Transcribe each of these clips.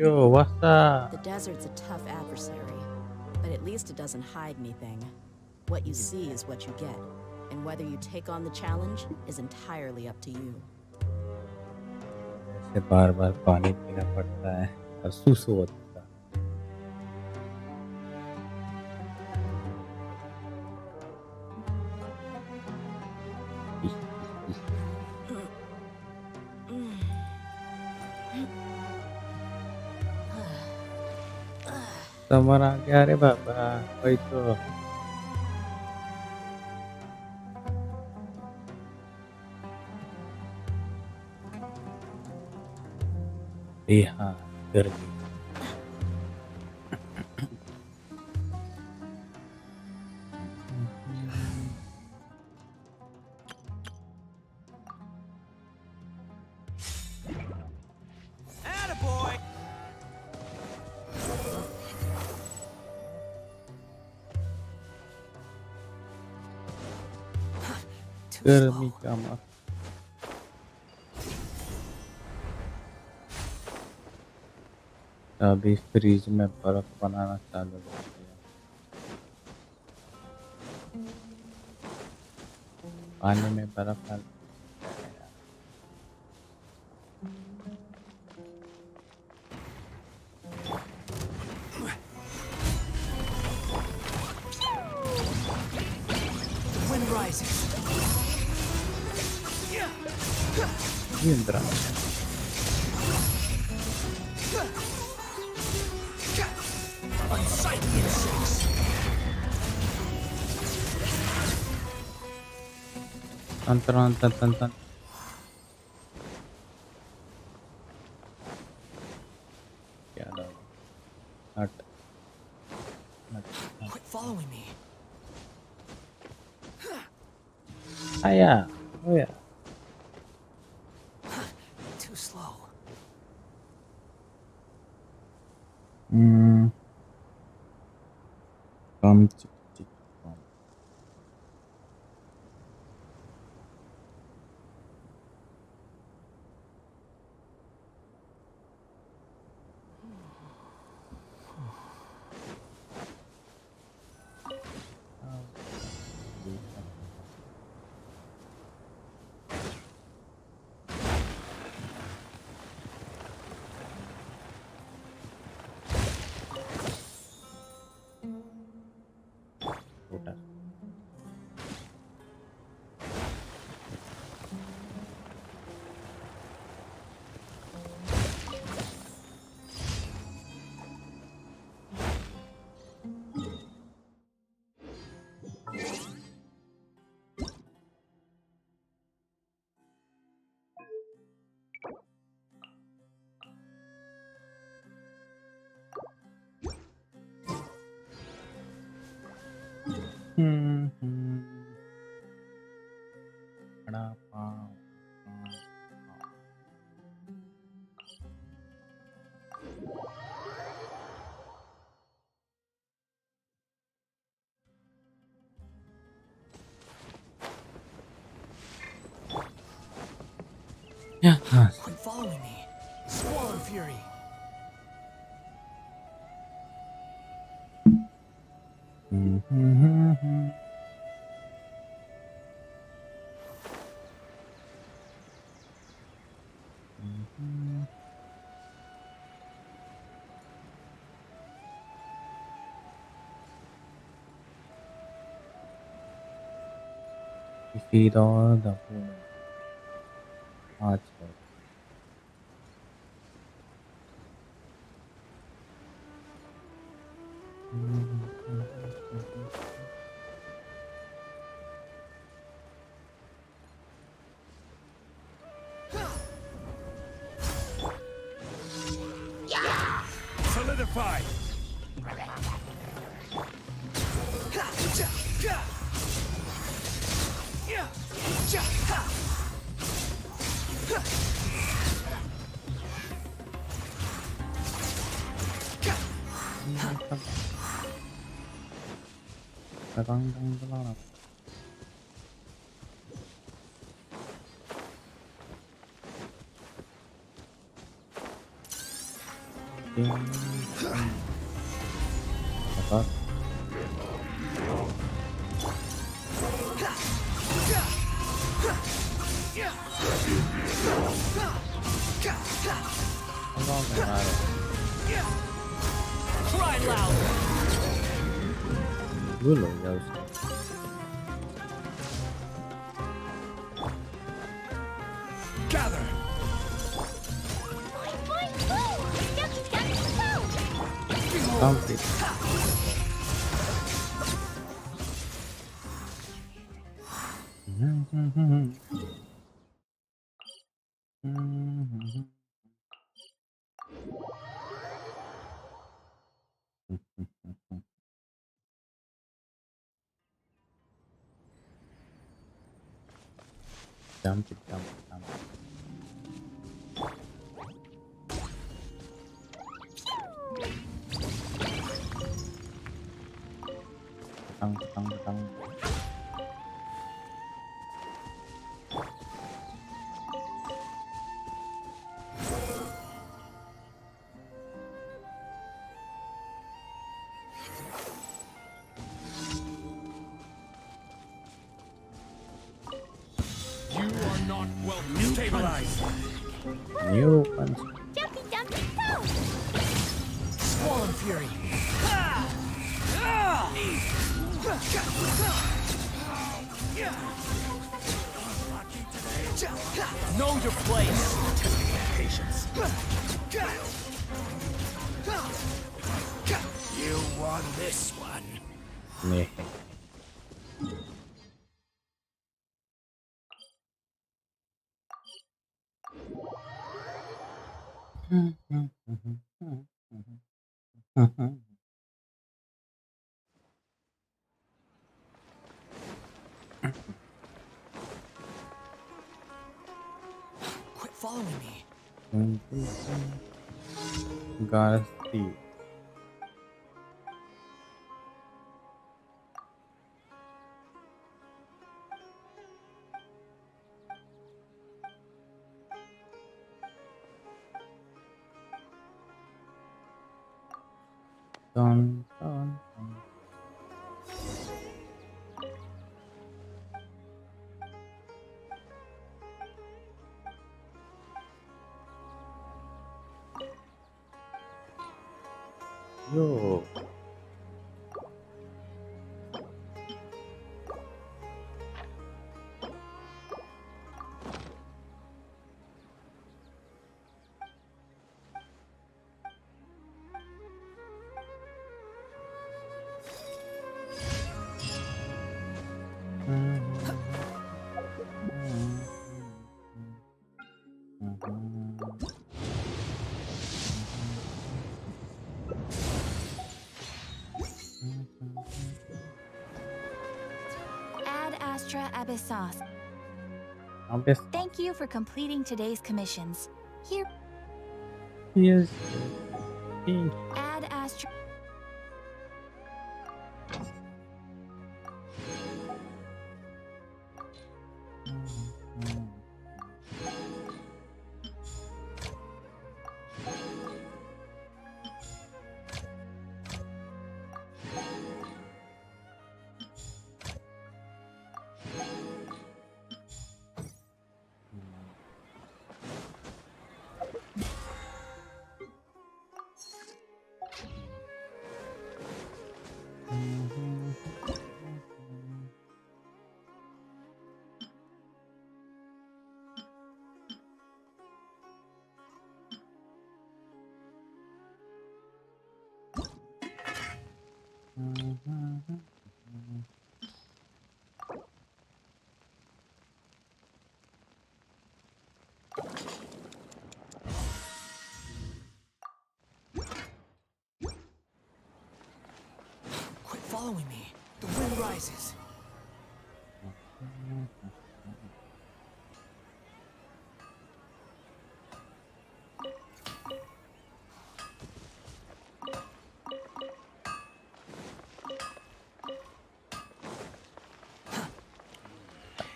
Yo, what's up? The desert's a tough adversary, but at least it doesn't hide anything. What you see is what you get, and whether you take on the challenge is entirely up to you. ऐसे बार बार पानी पीना पड़ता है और सुसु होता है. Summer आ गया रे बाबा. वही तो. हाँ, गर्मी. गर्मी का मत. अभी फ्रीज में बर्फ बनाना चालू कर दिया. पानी में बर्फ डाल. Indra. Tan. Quit following me. Yeah. Oh yeah. Too slow. Come. Yeah. Quit following me. Swarm Fury. Defeat all the archers. Solidify. ปิ้งแล้วก็ต้องรอบกันมาเลย Cry loud. รู้หรือยัง Gather. Behold. ต้องติดจำติดจำตั้ง You are not welcome. Stabilize. นิ้วปัน Squall fury. Know your place. Patience. You won this one. นี่ Quit following me. gotta see dun. Yo. Ad Astra Abyssos. Obvious. Thank you for completing today's commissions. Here, Yes. Ad Astra. Quit following me. The wind rises.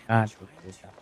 Ah, shoot this up.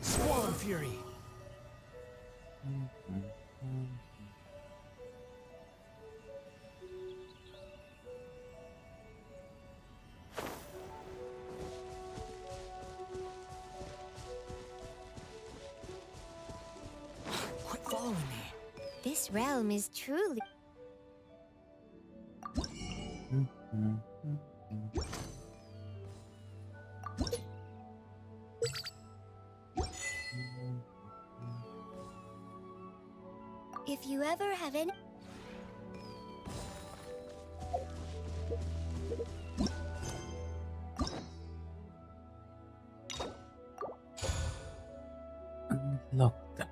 Squall Fury. Quit following me. This realm is truly... If you ever have any... Unlock that.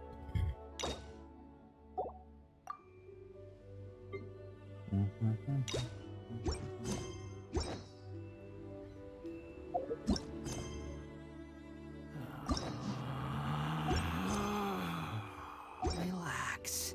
Relax.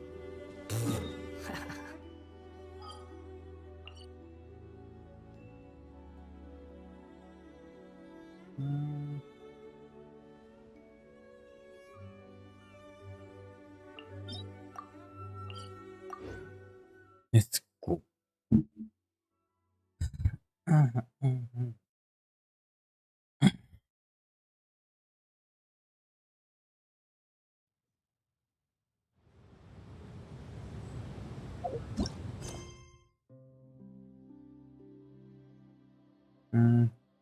Let's go.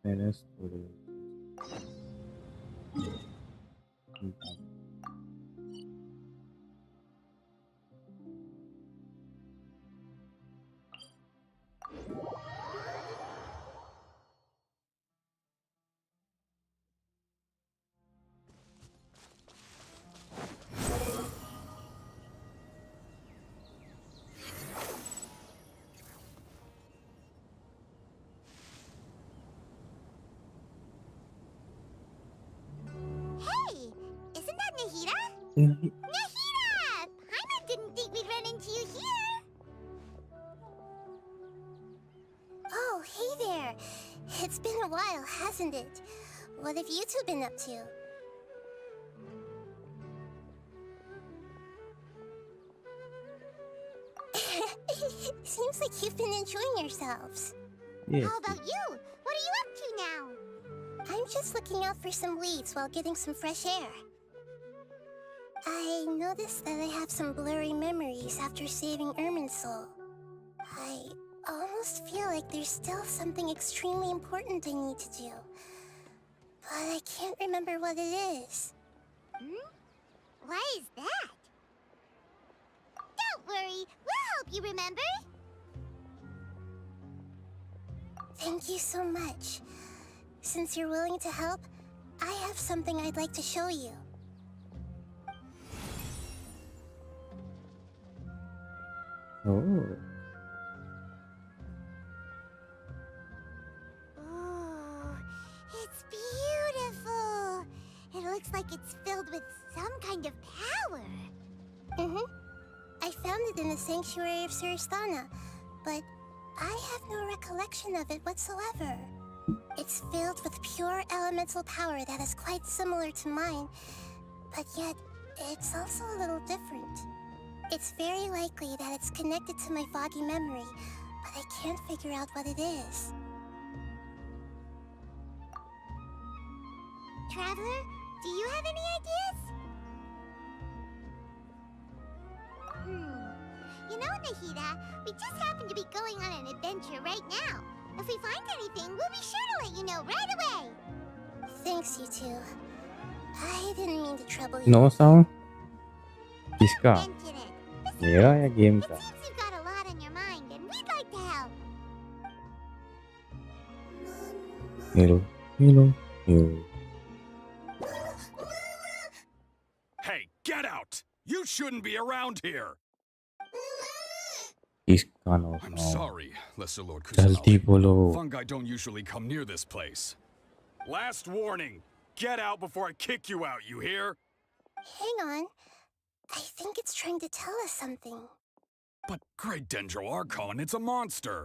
Let us do this. Hey! Isn't that Nahida? Mhm. Nahida! Paimon didn't think we'd run into you here. Oh, hey there. It's been a while, hasn't it? What have you two been up to? Seems like you've been enjoying yourselves. Yes. How about you? What are you up to now? I'm just looking out for some leads while getting some fresh air. I noticed that I have some blurry memories after saving Ermin's soul. I almost feel like there's still something extremely important I need to do. But I can't remember what it is. Why is that? Don't worry, we'll help you remember. Thank you so much. Since you're willing to help, I have something I'd like to show you. Oh. Oh, it's beautiful. It looks like it's filled with some kind of power. I found it in the sanctuary of Suristana, but I have no recollection of it whatsoever. It's filled with pure elemental power that is quite similar to mine, but yet it's also a little different. It's very likely that it's connected to my foggy memory, but I can't figure out what it is. Traveler, do you have any ideas? You know, Nahida, we just happen to be going on an adventure right now. If we find anything, we'll be sure to let you know right away. Thanks, you two. I didn't mean to trouble you. No sound? किसका mention it. Besides, मेरा या game it का seems you've got a lot on your mind, and we'd like to help. Hello hello hello Hey, get out! You shouldn't be around here! किसका no I'm no sorry, Lesser Lord जल्दी Kusanagi. बोलो Fungi don't usually come near this place. Last warning! Get out before I kick you out, you hear? Hang on. I think it's trying to tell us something. But Great Dendro Archon, it's a monster!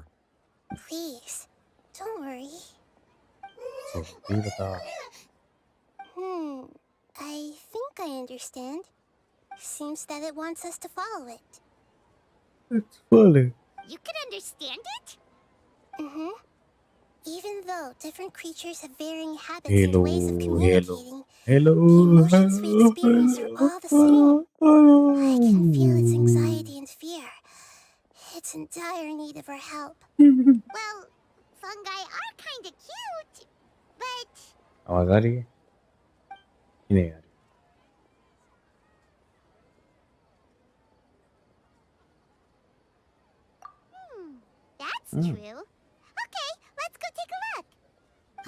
Please, don't worry. जल्दी बता I think I understand. Seems that it wants us to follow it. It's funny You can understand it? Even though different creatures have varying habits and hello ways of hello communicating, hello the emotions we experience are all the same. I can feel its anxiety and fear. It's in dire need of our help. Well, fungi are kinda cute, but... आवाज आ रही है कि नहीं आ रही That's true. Okay, let's go take a look.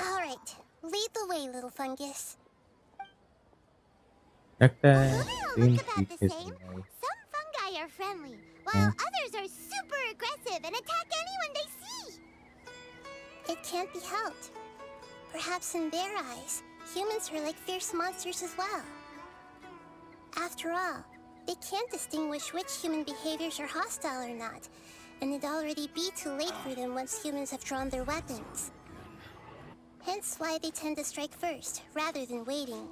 All right, lead the way, little fungus. लगता है Although they all तीन look about the पीछे same, से आए some fungi are friendly, while others are super aggressive and attack anyone they see. It can't be helped. Perhaps in their eyes, humans are like fierce monsters as well. After all, they can't distinguish which human behaviors are hostile or not, and it'd already be too late for them once humans have drawn their weapons. Hence why they tend to strike first, rather than waiting.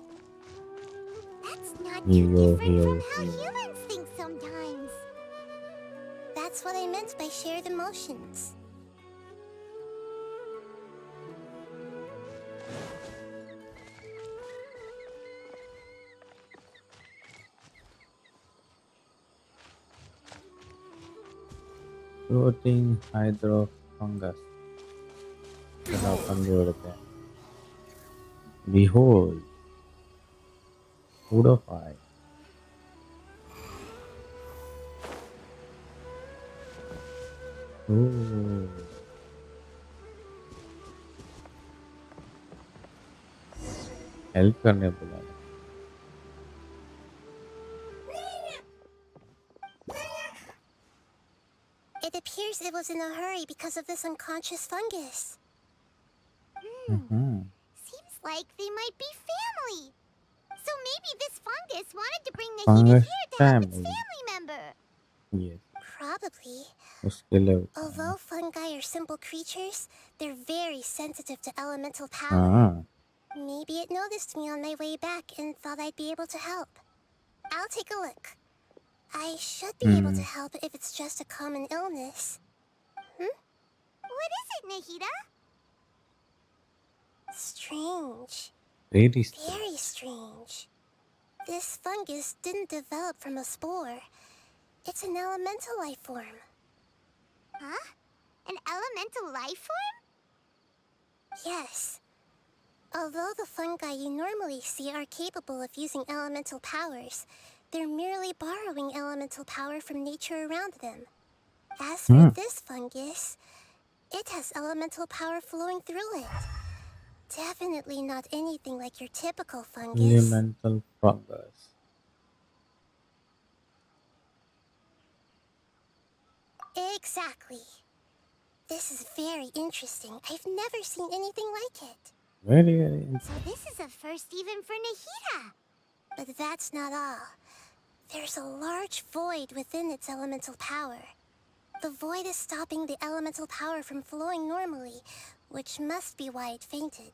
That's not too different from how humans think sometimes. That's what I meant by shared emotions. floating hydrofungus चलो अपन जोड़ते हैं behold purify help करने बुला It appears it was in a hurry because of this unconscious fungus. Seems like they might be family. So maybe this fungus wanted to bring Nahida fungus here to help its family family member. yes Probably. उसके लिए Although fungi are simple creatures, they're very sensitive to elemental power. Maybe it noticed me on my way back and thought I'd be able to help. I'll take a look. I should be able to help if it's just a common illness. What is it, Nahida? Strange. very Very strange. This fungus didn't develop from a spore. It's an elemental life form. Huh? An elemental life form? Yes. Although the fungi you normally see are capable of using elemental powers, they're merely borrowing elemental power from nature around them. As for this fungus, it has elemental power flowing through it. Definitely not anything like your typical fungus. elemental fungus Exactly. This is very interesting. I've never seen anything like it. very So this is a first even for Nahida. But that's not all. There's a large void within its elemental power. The void is stopping the elemental power from flowing normally, which must be why it fainted.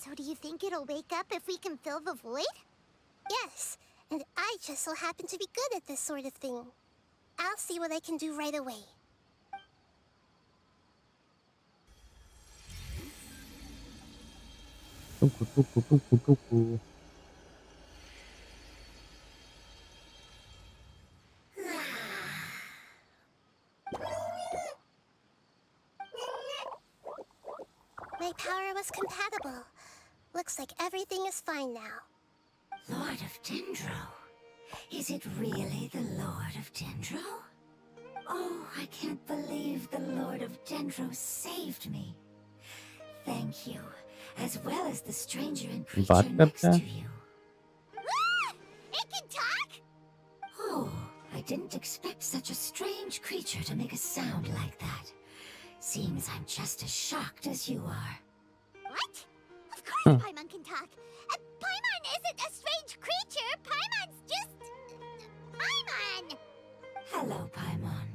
So do you think it'll wake up if we can fill the void? Yes, and I just so happen to be good at this sort of thing. I'll see what I can do right away. tuku. My power was compatible. Looks like everything is fine now. Lord of Dendro, Is it really the Lord of Dendro? Oh, I can't believe the Lord of Dendro saved me. Thank you, as well as the stranger and creature next to you. It can talk? Oh, I didn't expect such a strange creature to make a sound like that. Seems I'm just as shocked as you are. What? Of course Paimon can talk. Paimon isn't a strange creature. Paimon's just... Paimon! Hello, Paimon.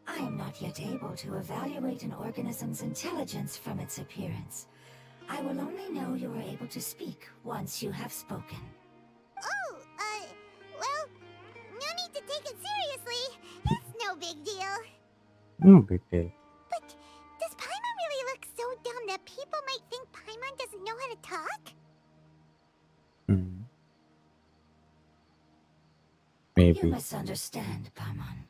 I am not yet able to evaluate an organism's intelligence from its appearance. I will only know you are able to speak once you have spoken. Oh, well, no need to take it seriously. It's no big deal. No big deal. But does Paimon really look so dumb that people might think Paimon doesn't know how to talk? Maybe. You misunderstand, Paimon.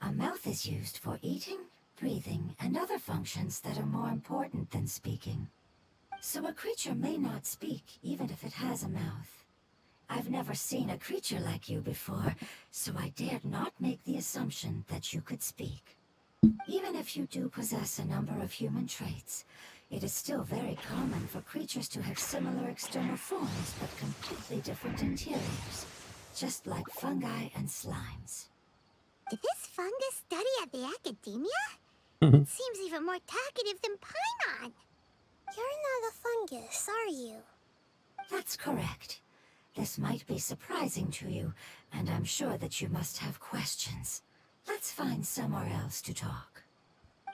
A mouth is used for eating, breathing, and other functions that are more important than speaking. So a creature may not speak, even if it has a mouth. I've never seen a creature like you before, so I dared not make the assumption that you could speak. Even if you do possess a number of human traits, it is still very common for creatures to have similar external forms but completely different interiors, just like fungi and slimes. Did this fungus study at the academia? It seems even more talkative than Paimon. You're not a fungus, are you? That's correct. This might be surprising to you, and I'm sure that you must have questions. Let's find somewhere else to talk.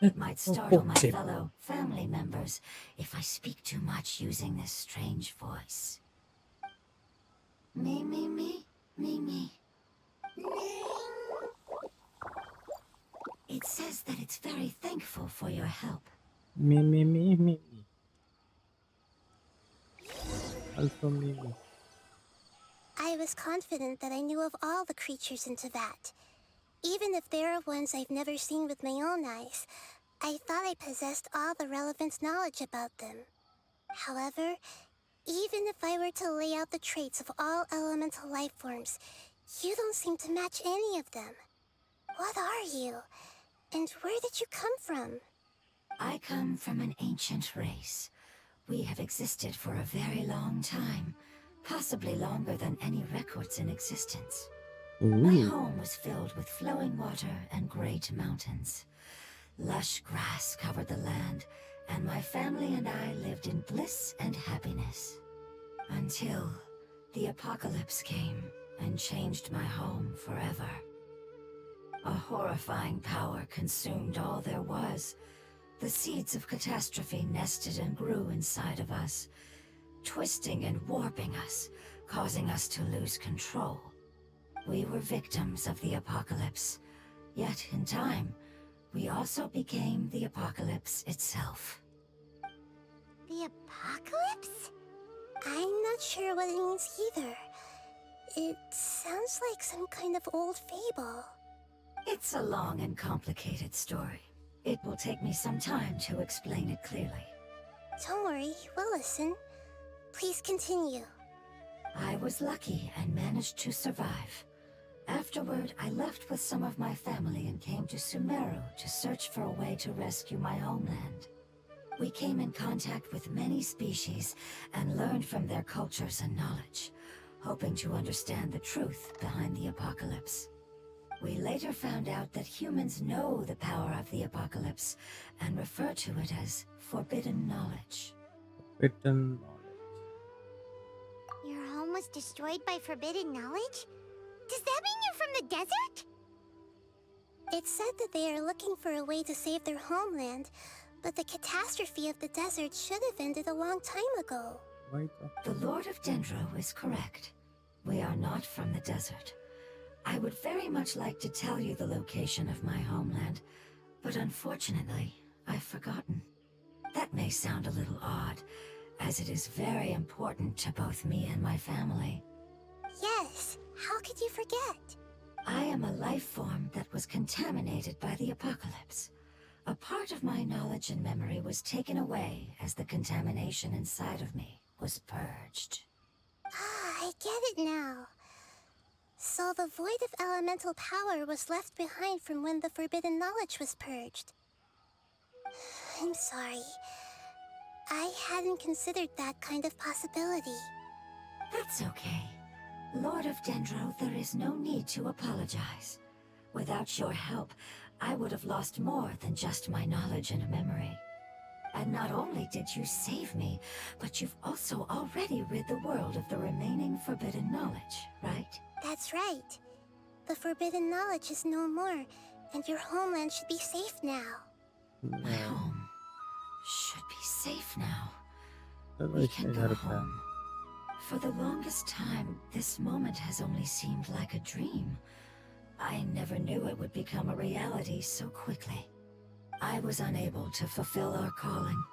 It might startle my fellow family members if I speak too much using this strange voice. Me. It says that it's very thankful for your help. Me. Also me. I was confident that I knew of all the creatures in Teyvat. Even if there are ones I've never seen with my own eyes, I thought I possessed all the relevant knowledge about them. However, even if I were to lay out the traits of all elemental life forms, you don't seem to match any of them. What are you? And where did you come from? I come from an ancient race. We have existed for a very long time, possibly longer than any records in existence. My home was filled with flowing water and great mountains. Lush grass covered the land, and my family and I lived in bliss and happiness. Until the apocalypse came and changed my home forever. A horrifying power consumed all there was. The seeds of catastrophe nested and grew inside of us, twisting and warping us, causing us to lose control. We were victims of the apocalypse, yet in time, we also became the apocalypse itself. The apocalypse? I'm not sure what it means either. It sounds like some kind of old fable. It's a long and complicated story. It will take me some time to explain it clearly. Don't worry, we'll listen. Please continue. I was lucky and managed to survive. Afterward, I left with some of my family and came to Sumeru to search for a way to rescue my homeland. We came in contact with many species and learned from their cultures and knowledge, hoping to understand the truth behind the apocalypse. We later found out that humans know the power of the apocalypse and refer to it as forbidden knowledge. Forbidden knowledge. Your home was destroyed by forbidden knowledge? Does that mean you're from the desert? It said that they are looking for a way to save their homeland, but the catastrophe of the desert should have ended a long time ago. Right. The Lord of Dendro is correct. We are not from the desert. I would very much like to tell you the location of my homeland, but unfortunately, I've forgotten. That may sound a little odd, as it is very important to both me and my family. Yes, how could you forget? I am a life form that was contaminated by the apocalypse. A part of my knowledge and memory was taken away as the contamination inside of me was purged. Ah, I get it now. So the void of elemental power was left behind from when the forbidden knowledge was purged. I'm sorry. I hadn't considered that kind of possibility. That's okay. Lord of Dendro, there is no need to apologize. Without your help, I would have lost more than just my knowledge and memory. And not only did you save me, but you've also already rid the world of the remaining forbidden knowledge, right? That's right. The forbidden knowledge is no more, and your homeland should be safe now. My home should be safe now. चलो We इसमें can go घर पे home. For the longest time, this moment has only seemed like a dream. I never knew it would become a reality so quickly. I was unable to fulfill our calling.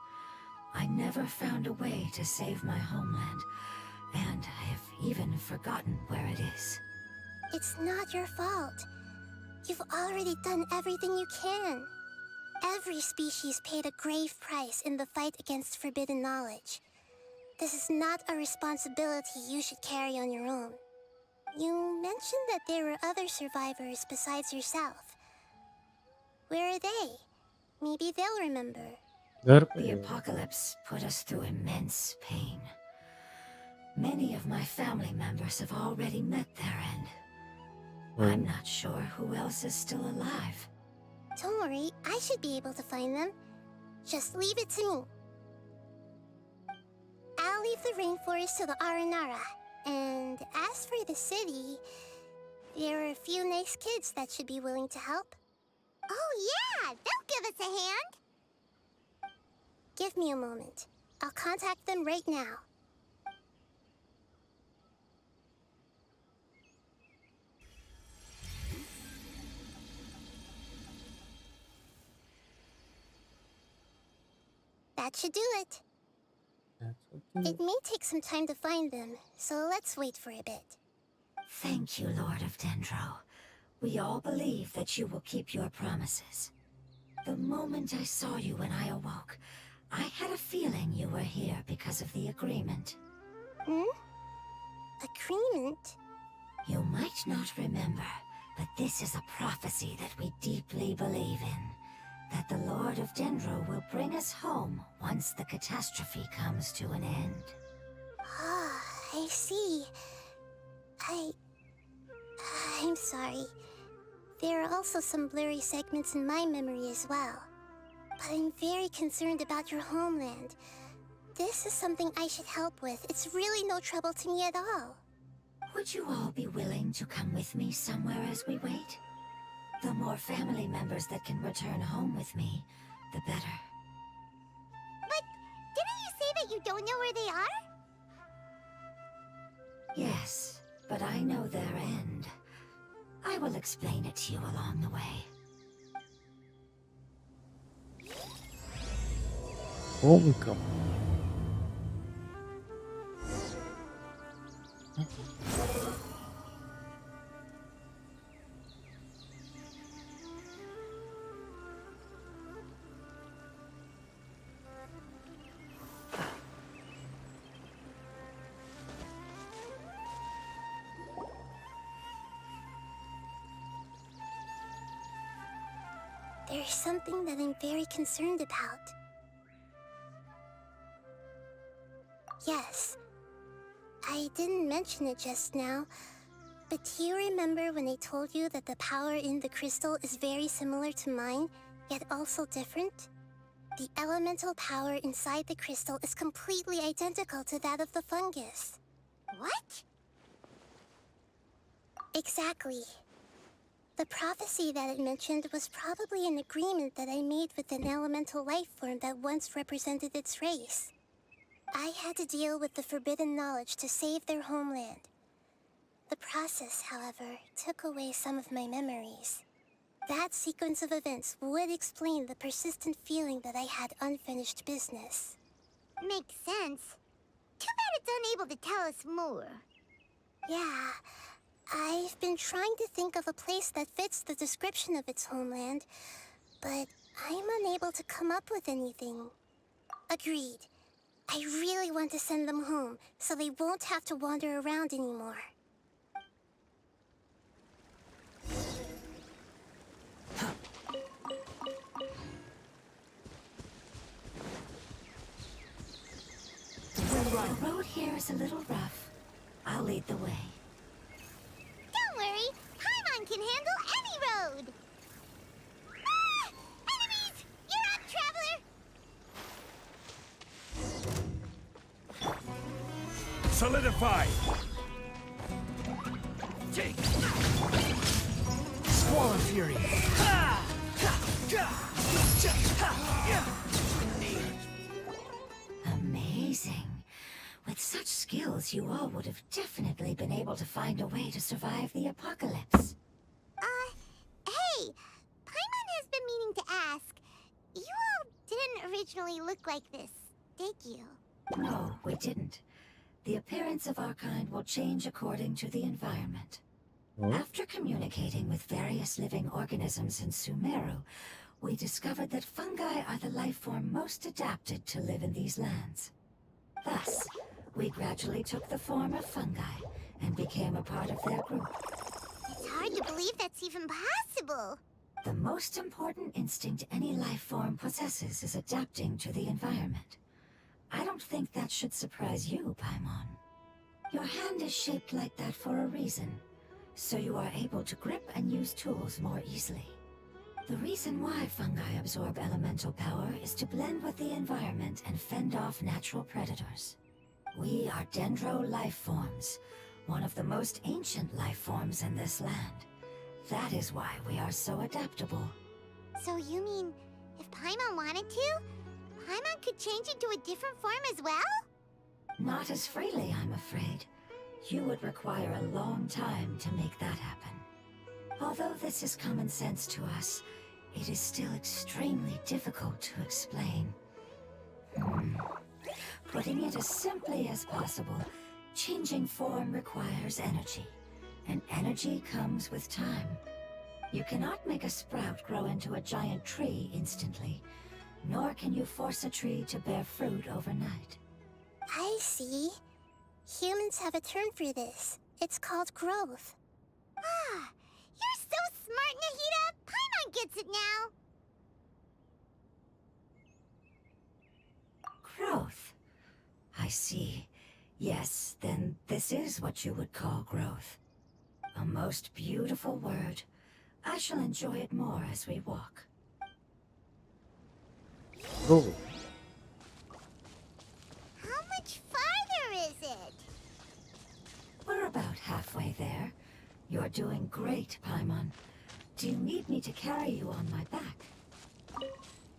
I never found a way to save my homeland, and I have even forgotten where it is. It's not your fault. You've already done everything you can. Every species paid a grave price in the fight against forbidden knowledge. This is not a responsibility you should carry on your own. You mentioned that there were other survivors besides yourself. Where are they? Maybe they'll remember. घर पे The apocalypse put us through immense pain. Many of my family members have already met their end. I'm not sure who else is still alive. Don't worry, I should be able to find them. Just leave it to me. I'll leave the rainforest to the Aranara. And as for the city, there are a few nice kids that should be willing to help. Oh yeah, they'll give us a hand. Give me a moment. I'll contact them right now. That should do it. It may take some time to find them, so let's wait for a bit. Thank you, Lord of Dendro. We all believe that you will keep your promises. The moment I saw you when I awoke, I had a feeling you were here because of the agreement. Agreement? You might not remember, but this is a prophecy that we deeply believe in. That the Lord of Dendro will bring us home once the catastrophe comes to an end. Ah, I see. I'm sorry. There are also some blurry segments in my memory as well. But I'm very concerned about your homeland. This is something I should help with. It's really no trouble to me at all. Would you all be willing to come with me somewhere as we wait? The more family members that can return home with me, the better. But didn't you say that you don't know where they are? Yes, but I know their end. I will explain it to you along the way. Homecoming. There's something that I'm very concerned about. Yes, I didn't mention it just now, but do you remember when I told you that the power in the crystal is very similar to mine, yet also different? The elemental power inside the crystal is completely identical to that of the fungus. What? Exactly. The prophecy that it mentioned was probably an agreement that I made with an elemental life form that once represented its race. I had to deal with the forbidden knowledge to save their homeland. The process, however, took away some of my memories. That sequence of events would explain the persistent feeling that I had unfinished business. Makes sense. Too bad it's unable to tell us more. Yeah, I've been trying to think of a place that fits the description of its homeland, but I'm unable to come up with anything. Agreed. I really want to send them home, so they won't have to wander around anymore. here is a little rough. I'll lead the way. Don't worry, Paimon can handle any road. Ah! Enemies! You're up, traveler! Solidify! Take! Squall Fury! Amazing. With such skills, you all would have definitely been able to find a way to survive the apocalypse. Hey! Paimon has been meaning to ask. You all didn't originally look like this, did you? No, we didn't. The appearance of our kind will change according to the environment. Oh. After communicating with various living organisms in Sumeru, we discovered that fungi are the life form most adapted to live in these lands. Thus, we gradually took the form of fungi and became a part of their group. It's hard to believe that's even possible. The most important instinct any life form possesses is adapting to the environment. I don't think that should surprise you, Paimon. Your hand is shaped like that for a reason, so you are able to grip and use tools more easily. The reason why fungi absorb elemental power is to blend with the environment and fend off natural predators. We are dendro life forms, one of the most ancient life forms in this land. That is why we are so adaptable. So you mean, if Paimon wanted to, Paimon could change into a different form as well? Not as freely, I'm afraid. You would require a long time to make that happen. Although this is common sense to us, it is still extremely difficult to explain. Putting it as simply as possible, changing form requires energy, and energy comes with time. You cannot make a sprout grow into a giant tree instantly, nor can you force a tree to bear fruit overnight. I see. Humans have a term for this. It's called growth. Ah, you're so smart, Nahida! Paimon gets it now! Growth. I see. Yes, then this is what you would call growth. A most beautiful word. I shall enjoy it more as we walk. Oh. How much farther is it? We're about halfway there. You're doing great, Paimon. Do you need me to carry you on my back?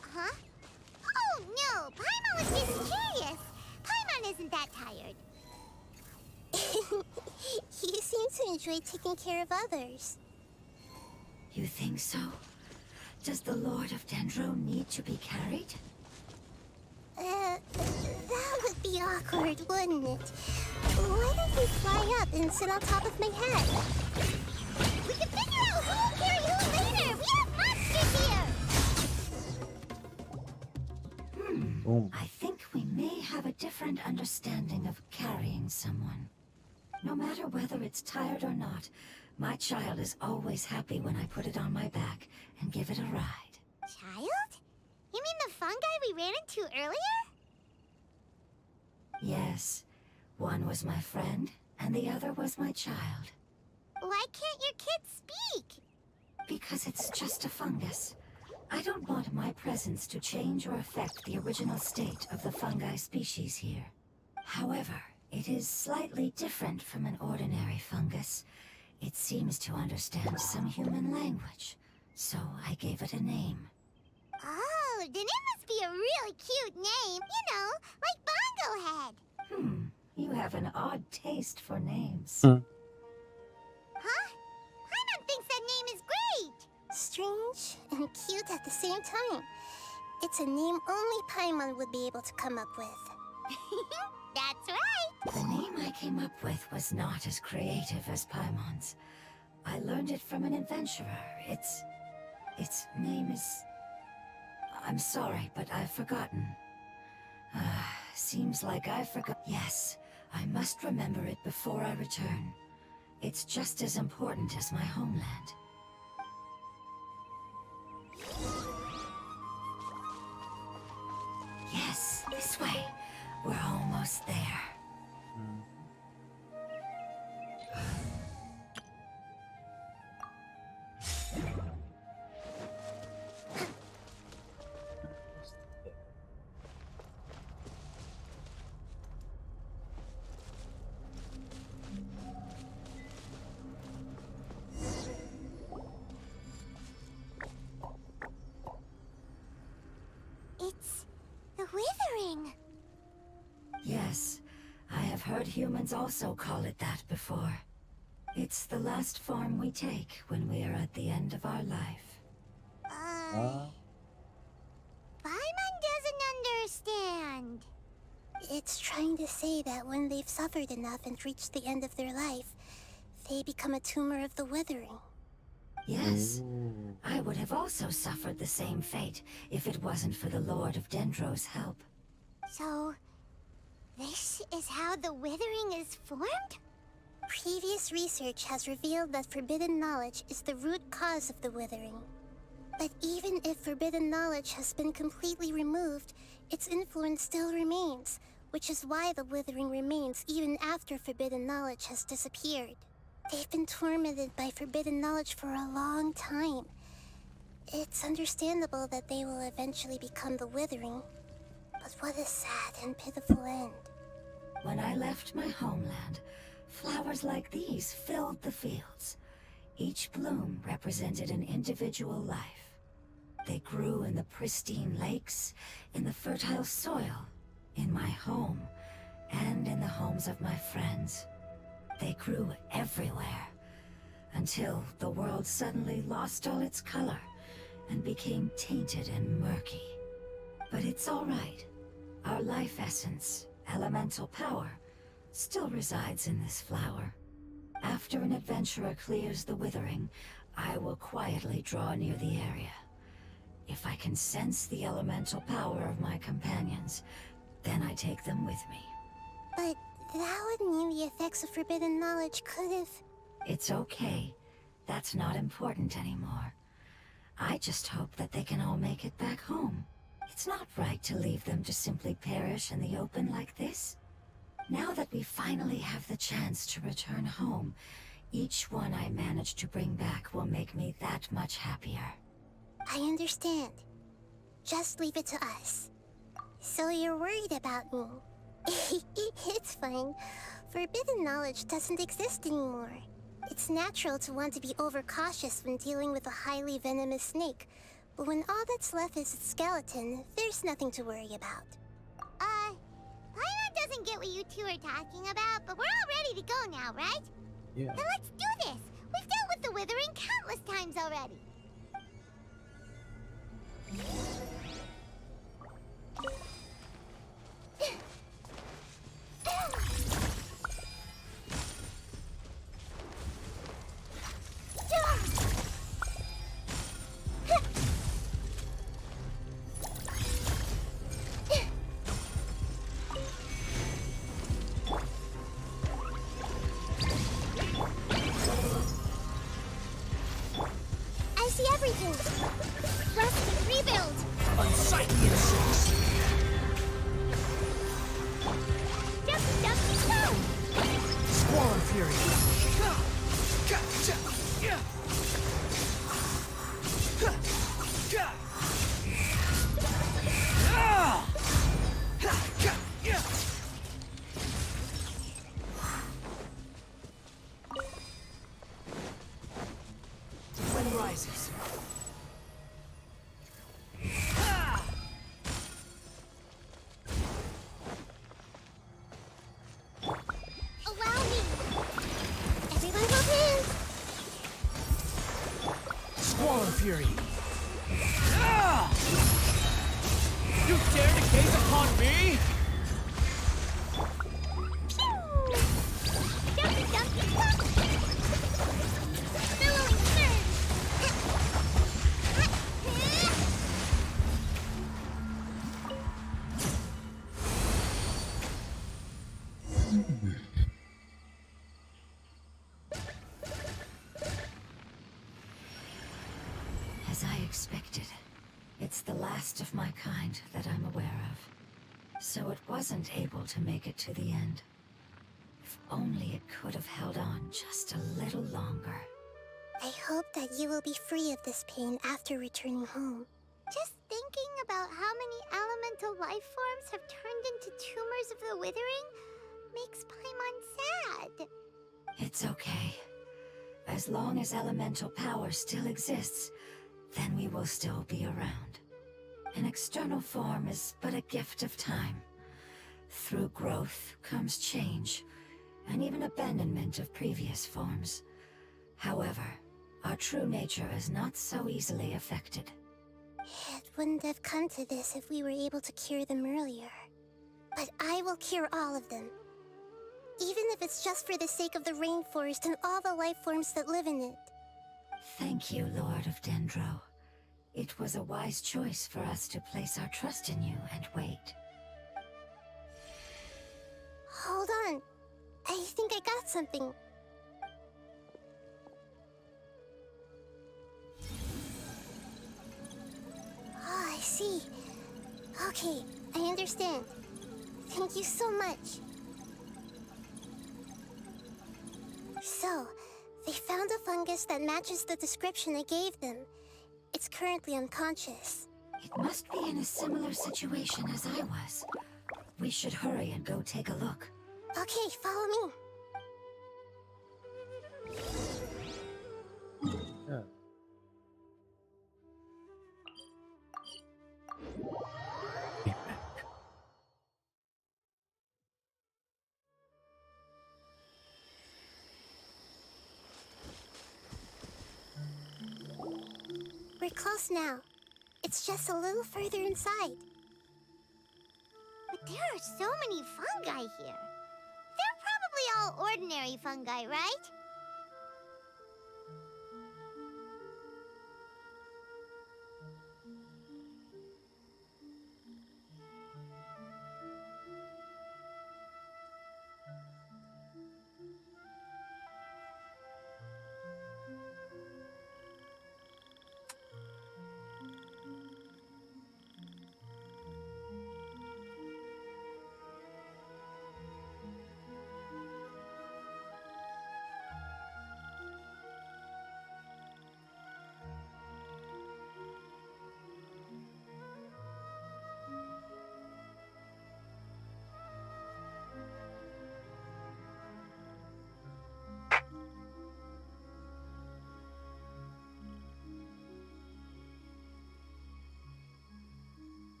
Huh? Oh, no! Paimon was just curious! Paimon isn't that tired. You seem to enjoy taking care of others. You think so? Does the Lord of Dendro need to be carried? That would be awkward, wouldn't it? Why don't you fly up and sit on top of my head? We can figure out who will carry who later! We have monsters here! Boom. I think we may have a different understanding of carrying someone. No matter whether it's tired or not, my child is always happy when I put it on my back and give it a ride. Child? You mean the fungi we ran into earlier? Yes, one was my friend, and the other was my child. Why can't your kid speak? Because it's just a fungus. I don't want my presence to change or affect the original state of the fungi species here. However, it is slightly different from an ordinary fungus. It seems to understand some human language, so I gave it a name. Oh, then it must be a really cute name. You know, like Bongo Head. You have an odd taste for names. Huh? Paimon thinks that name is great. Strange and cute at the same time. It's a name only Paimon would be able to come up with. That's right. The name I came up with was not as creative as Paimon's. I learned it from an adventurer. Its name is... I'm sorry, but I've forgotten. Seems like I forgot. Yes, I must remember it before I return. It's just as important as my homeland. Yes, this way. We're almost there. humans also call it that before. It's the last form we take when we are at the end of our life. Paimon doesn't understand. It's trying to say that when they've suffered enough and reached the end of their life, they become a tumor of the withering. Yes, I would have also suffered the same fate if it wasn't for the Lord of Dendro's help. So, this is how the withering is formed? Previous research has revealed that forbidden knowledge is the root cause of the withering. But even if forbidden knowledge has been completely removed, its influence still remains, which is why the withering remains even after forbidden knowledge has disappeared. They've been tormented by forbidden knowledge for a long time. It's understandable that they will eventually become the withering, but what a sad and pitiful end. When I left my homeland, flowers like these filled the fields. Each bloom represented an individual life. They grew in the pristine lakes, in the fertile soil, in my home, and in the homes of my friends. They grew everywhere, until the world suddenly lost all its color and became tainted and murky. But it's all right. Our life essence, elemental power, still resides in this flower. After an adventurer clears the withering, I will quietly draw near the area. If I can sense the elemental power of my companions, then I take them with me. But that would mean the effects of forbidden knowledge could have... It's okay. That's not important anymore. I just hope that they can all make it back home. It's not right to leave them to simply perish in the open like this. Now that we finally have the chance to return home, each one I manage to bring back will make me that much happier. I understand. Just leave it to us. So you're worried about me. It's fine. Forbidden knowledge doesn't exist anymore. It's natural to want to be overcautious when dealing with a highly venomous snake, but when all that's left is its skeleton, there's nothing to worry about. Paimon doesn't get what you two are talking about, but we're all ready to go now, right? Yeah. Then let's do this! We've dealt with the withering countless times already! I see everything! Rest and rebuild! Unsightly insects! Jumpy, go! Squall fury! Wind rises. Allow me! Everyone hold hands! Squall fury! You dare to gaze upon me? Pew! Jumpy, pop! Billowing surge! As I expected, it's the last of my kind that I'm aware of. So it wasn't able to make it to the end. If only it could have held on just a little longer. I hope that you will be free of this pain after returning home. Just thinking about how many elemental life forms have turned into tumors of the withering makes Paimon sad. It's okay. As long as elemental power still exists, then we will still be around. An external form is but a gift of time. Through growth comes change, and even abandonment of previous forms. However, our true nature is not so easily affected. It wouldn't have come to this if we were able to cure them earlier. But I will cure all of them. Even if it's just for the sake of the rainforest and all the life forms that live in it. Thank you, Lord of Dendro. It was a wise choice for us to place our trust in you and wait. Hold on. I think I got something. Oh, I see. Okay, I understand. Thank you so much. So, they found a fungus that matches the description I gave them. It's currently unconscious. It must be in a similar situation as I was. We should hurry and go take a look. Okay, follow me. Yeah. We're close now. It's just a little further inside. But there are so many fungi here. They're probably all ordinary fungi, right?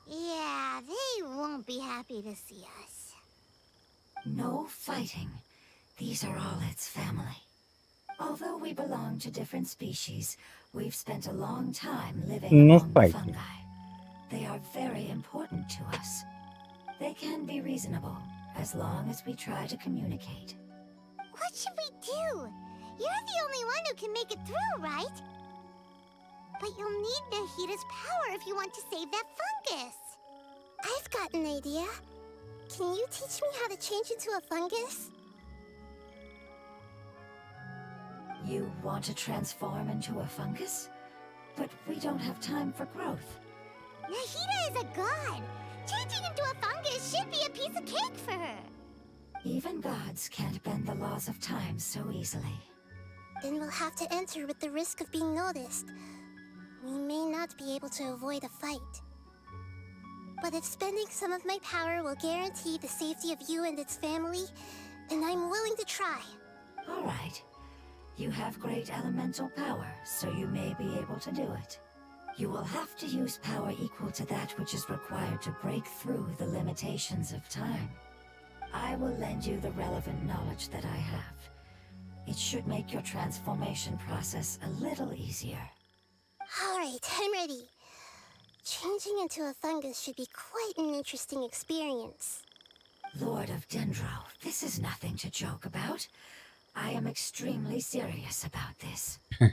Yeah, they won't be happy to see us. No fighting. These are all its family. Although we belong to different species, we've spent a long time living No among the fighting. fungi. They are very important to us. They can be reasonable, as long as we try to communicate. What should we do? You're the only one who can make it through, right? But you'll need Nahita's power if you want to save that fungus. I've got an idea. Can you teach me how to change into a fungus? You want to transform into a fungus? But we don't have time for growth. Nahita is a god. Changing into a fungus should be a piece of cake for her. Even gods can't bend the laws of time so easily. Then we'll have to enter with the risk of being noticed. We may not be able to avoid a fight. But if spending some of my power will guarantee the safety of you and its family, then I'm willing to try. All right. You have great elemental power, so you may be able to do it. You will have to use power equal to that which is required to break through the limitations of time. I will lend you the relevant knowledge that I have. It should make your transformation process a little easier. All right, I'm ready. Changing into a fungus should be quite an interesting experience. Lord of Dendro, this is nothing to joke about. I am extremely serious about this. As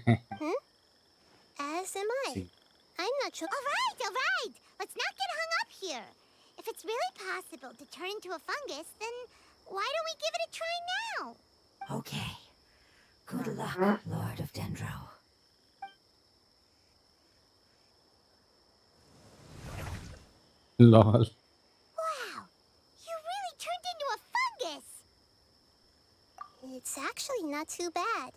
am I. See. I'm not sure. All right. Let's not get hung up here. If it's really possible to turn into a fungus, then why don't we give it a try now? Okay. Good luck, Lord of Dendro. Lol. Wow, you really turned into a fungus! It's actually not too bad.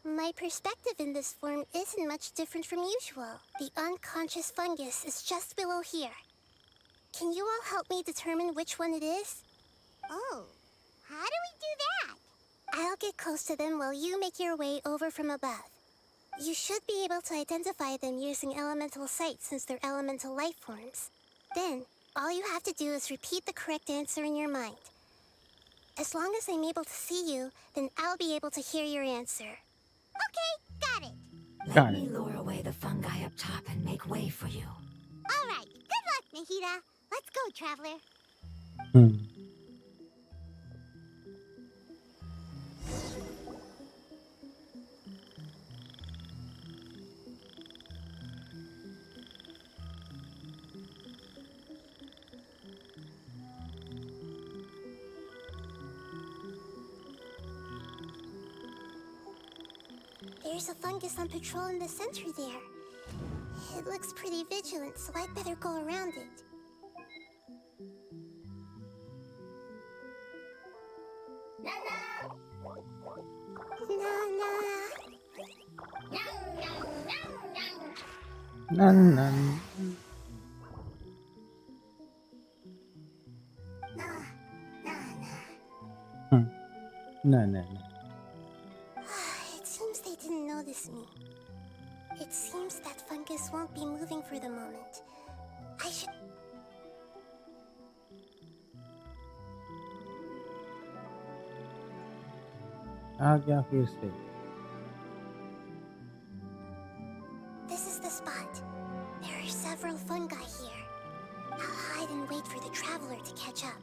My perspective in this form isn't much different from usual. The unconscious fungus is just below here. Can you all help me determine which one it is? Oh, how do we do that? I'll get close to them while you make your way over from above. You should be able to identify them using elemental sight since they're elemental life forms. Then, all you have to do is repeat the correct answer in your mind. As long as I'm able to see you, then I'll be able to hear your answer. Okay, got it. Let me lure away the fungi up top and make way for you. All right, good luck, Nahida. Let's go, Traveler. There's a fungus on patrol in the center there. It looks pretty vigilant, so I'd better go around it. Nan. No. It seems they didn't notice me. It seems that fungus won't be moving for the moment. I should... आ गया फिर से. This is the spot. There are several fungi here. I'll hide and wait for the traveler to catch up.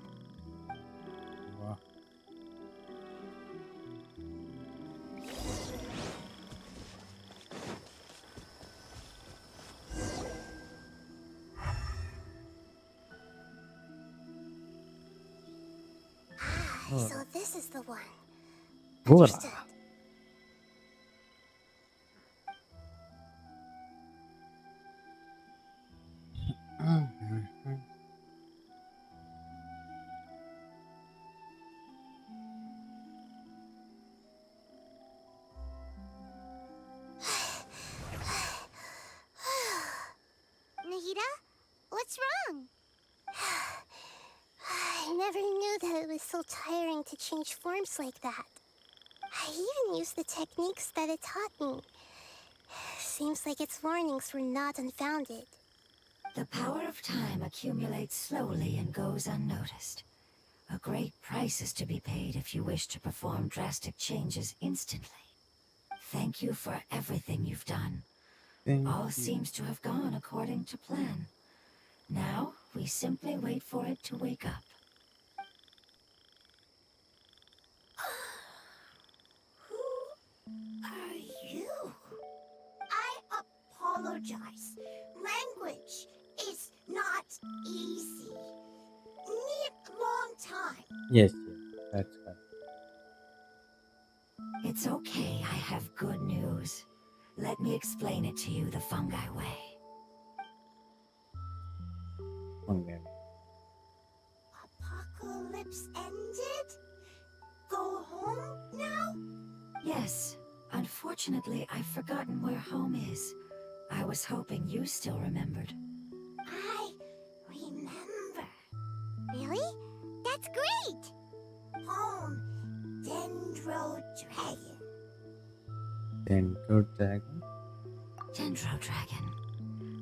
वाह. So this is the one. Gora. Understood. Nahida, what's wrong? I never knew that it was so tiring to change forms like that. I even used the techniques that it taught me. Seems like its warnings were not unfounded. The power of time accumulates slowly and goes unnoticed. A great price is to be paid if you wish to perform drastic changes instantly. Thank you for everything you've done. All seems to have gone according to plan. Now, we simply wait for it to wake up. Who are you? I apologize. Language is not easy. Need long time. Yes, that's right. It's okay, I have good news. Let me explain it to you the fungi way. Okay. Apocalypse ended? Go home now? Yes. Unfortunately, I've forgotten where home is. I was hoping you still remembered. I remember. Really? That's great! Home, Dendro Dragon. Dendro Dragon. Dendro Dragon.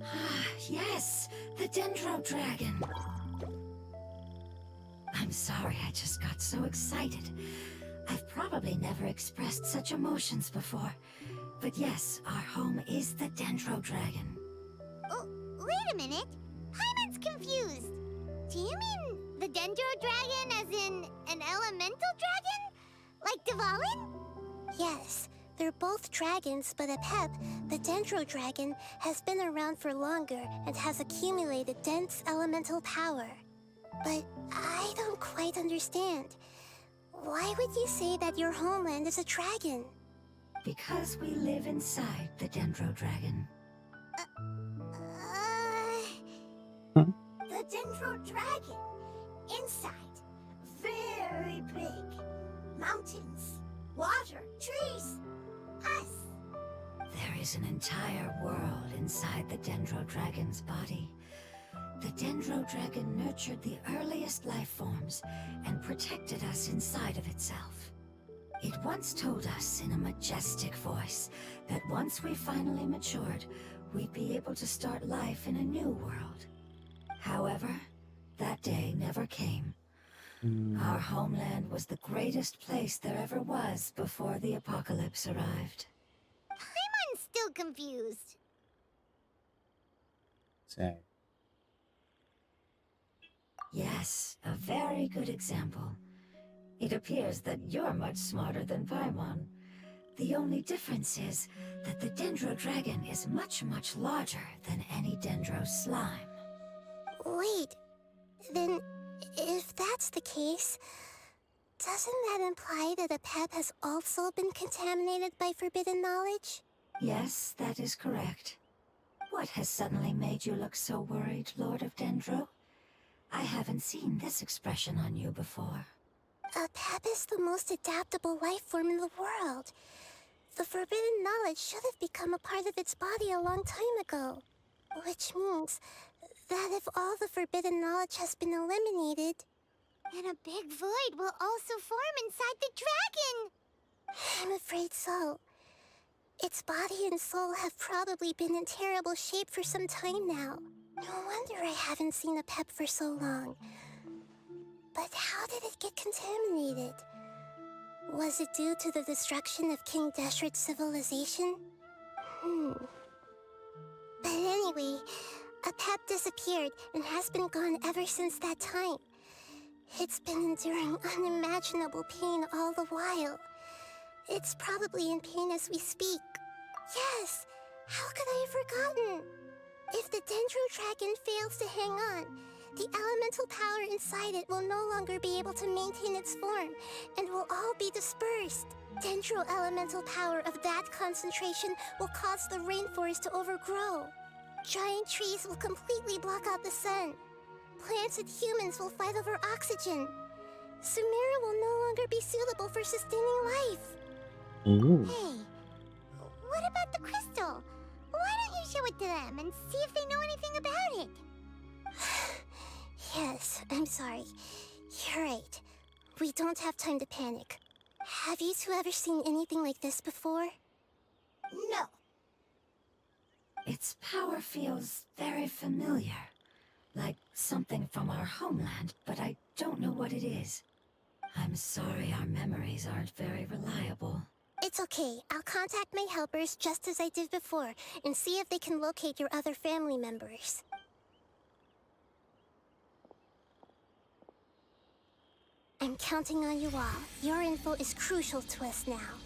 Ah, yes, the Dendro Dragon. I'm sorry, I just got so excited. I've probably never expressed such emotions before. But yes, our home is the Dendro Dragon. wait a minute. Paimon's confused. Do you mean the Dendro Dragon as in an elemental dragon? Like Dvalin? Yes, they're both dragons, but Apep, the Dendro Dragon, has been around for longer and has accumulated dense elemental power. But I don't quite understand. Why would you say that your homeland is a dragon? Because we live inside the Dendro Dragon. The Dendro Dragon. Inside. Very big. Mountains. Water. Trees. Us. There is an entire world inside the Dendro Dragon's body. The Dendro Dragon nurtured the earliest life forms and protected us inside of itself. It once told us in a majestic voice that once we finally matured, we'd be able to start life in a new world. However, that day never came. Our homeland was the greatest place there ever was before the apocalypse arrived. Paimon's still confused. Sad. Yes, a very good example. It appears that you're much smarter than Paimon. The only difference is that the Dendro Dragon is much, much larger than any Dendro slime. Wait, then if that's the case, doesn't that imply that Apep has also been contaminated by forbidden knowledge? Yes, that is correct. What has suddenly made you look so worried, Lord of Dendro? I haven't seen this expression on you before. Apep is the most adaptable life form in the world. The forbidden knowledge should have become a part of its body a long time ago. Which means that if all the forbidden knowledge has been eliminated, then a big void will also form inside the dragon. I'm afraid so. Its body and soul have probably been in terrible shape for some time now. No wonder I haven't seen Apep for so long. But how did it get contaminated? Was it due to the destruction of King Deshret's civilization? But anyway, Apep disappeared and has been gone ever since that time. It's been enduring unimaginable pain all the while. It's probably in pain as we speak. Yes! How could I have forgotten? If the Dendro Dragon fails to hang on, the elemental power inside it will no longer be able to maintain its form and will all be dispersed. Dendro elemental power of that concentration will cause the rainforest to overgrow. Giant trees will completely block out the sun. Plants and humans will fight over oxygen. Sumeru will no longer be suitable for sustaining life. Ooh. Hey, what about the crystal? Why don't you show it to them and see if they know anything about it? Yes, I'm sorry. You're right. We don't have time to panic. Have you two ever seen anything like this before? No. Its power feels very familiar. Like something from our homeland, but I don't know what it is. I'm sorry our memories aren't very reliable. It's okay. I'll contact my helpers just as I did before and see if they can locate your other family members. I'm counting on you all. Your info is crucial to us now.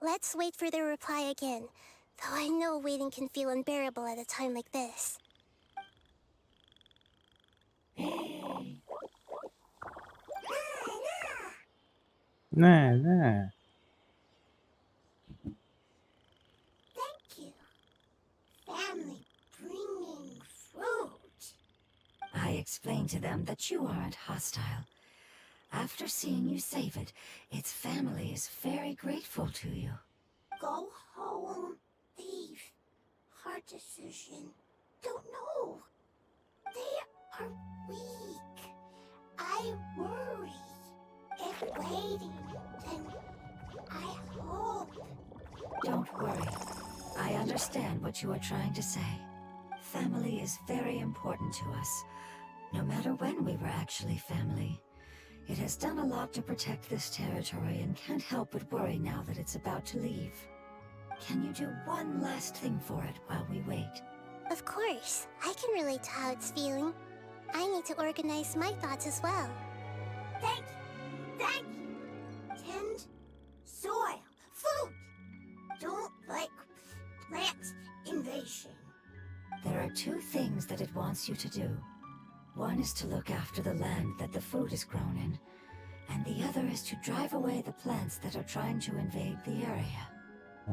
Let's wait for their reply again, though I know waiting can feel unbearable at a time like this. Nah. Thank you. Family bringing fruit. I explained to them that you aren't hostile. After seeing you save it, its family is very grateful to you. Go home. Leave. Hard decision. Don't know. They are weak. I worry. If waiting, then I hope. Don't worry. I understand what you are trying to say. Family is very important to us, no matter when we were actually family. It has done a lot to protect this territory and can't help but worry now that it's about to leave. Can you do one last thing for it while we wait? Of course, I can relate to how it's feeling. I need to organize my thoughts as well. Thank you. Thank you. Tend soil. Food. Don't like plant invasion. There are two things that it wants you to do. One is to look after the land that the food is grown in, and the other is to drive away the plants that are trying to invade the area.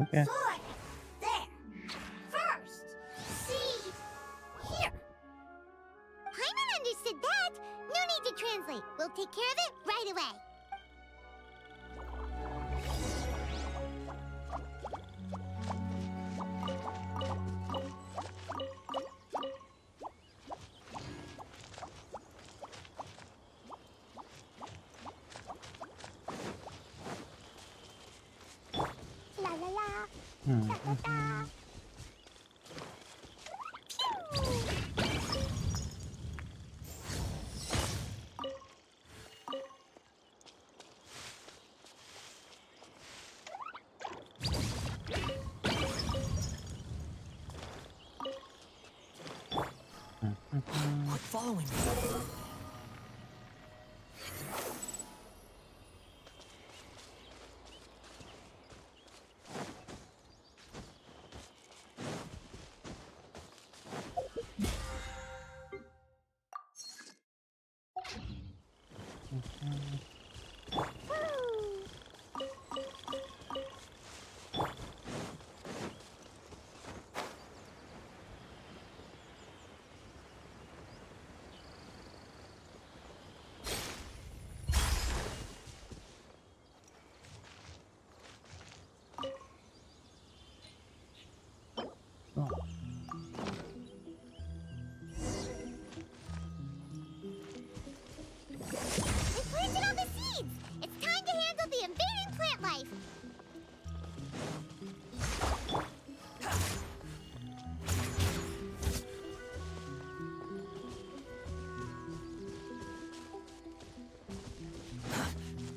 Okay. Soil. There. First. Seed. Here. Paimon understood that. No need to translate. We'll take care of it right away. La la la. Da, da, da. Quit following me. Oh. We planted all the seeds! It's time to handle the invading plant life!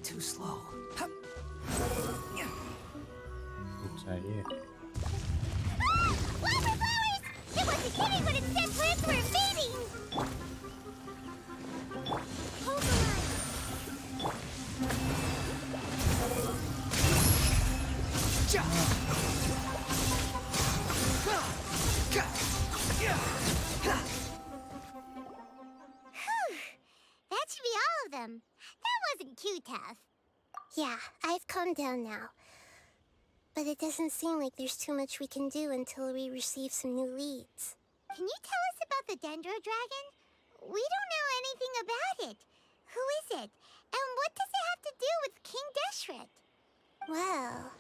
Too slow. चाहिए Ah! Wildflowers! It wasn't kidding when it said plants were invading! Hold the line. Whew. That should be all of them. That wasn't too tough. Yeah, I've calmed down now. But it doesn't seem like there's too much we can do until we receive some new leads. Can you tell us about the Dendro Dragon? We don't know anything about it. Who is it? And what does it have to do with King Deshret? Well,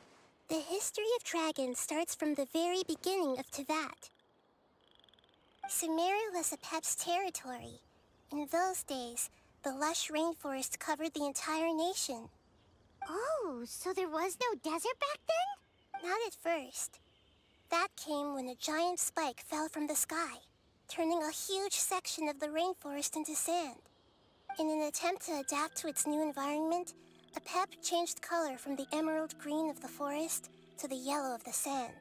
the history of dragons starts from the very beginning of Tevat. Sumeru was Apep's territory. In those days, the lush rainforest covered the entire nation. Oh, so there was no desert back then? Not at first. That came when a giant spike fell from the sky, turning a huge section of the rainforest into sand. In an attempt to adapt to its new environment, Apep changed color from the emerald green of the forest to the yellow of the sand.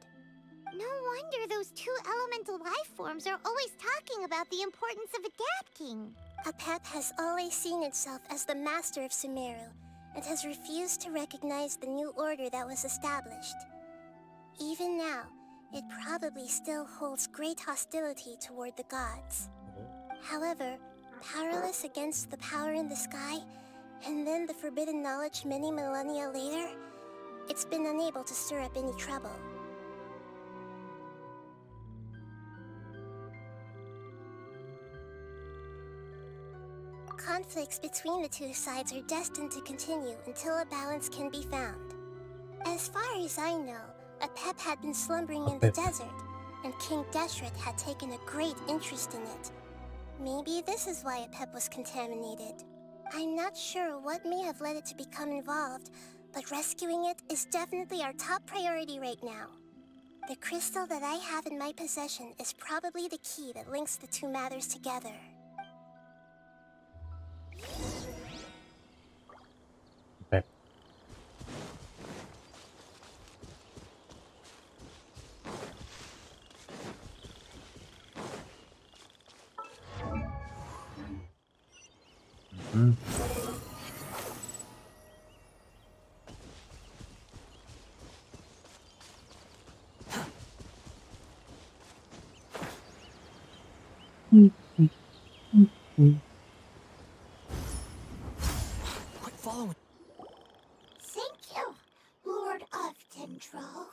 No wonder those two elemental life forms are always talking about the importance of adapting. Apep has always seen itself as the master of Sumeru, and has refused to recognize the new order that was established. Even now, it probably still holds great hostility toward the gods. However, powerless against the power in the sky, and then the forbidden knowledge many millennia later, it's been unable to stir up any trouble. Conflicts between the two sides are destined to continue until a balance can be found. As far as I know, Apep had been slumbering in the desert, and King Deshret had taken a great interest in it. Maybe this is why Apep was contaminated. I'm not sure what may have led it to become involved, but rescuing it is definitely our top priority right now. The crystal that I have in my possession is probably the key that links the two matters together. Quit following. Thank you, Lord of Dendro.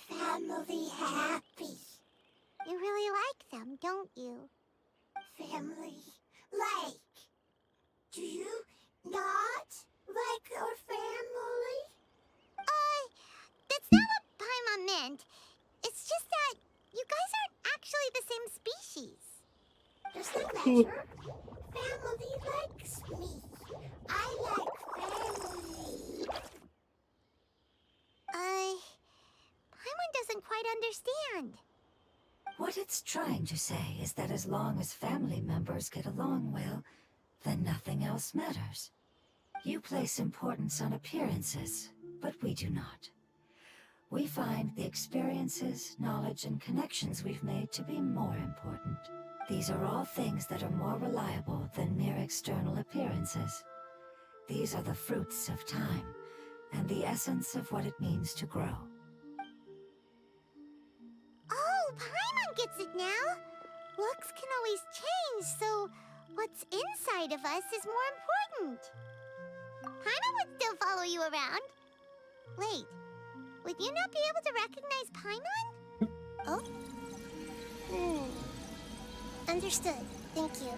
Family happy. You really like them, don't you? Family like. Do you not like your family? That's not what Paimon meant. It's just that you guys aren't actually the same species. Doesn't matter. Family likes me. I like family. Paimon doesn't quite understand. What it's trying to say is that as long as family members get along well, then nothing else matters. You place importance on appearances, but we do not. We find the experiences, knowledge, and connections we've made to be more important. These are all things that are more reliable than mere external appearances. These are the fruits of time, and the essence of what it means to grow. Oh, Paimon gets it now. Looks can always change, so what's inside of us is more important. Paimon would still follow you around. Wait, would you not be able to recognize Paimon? Oh? Understood. Thank you.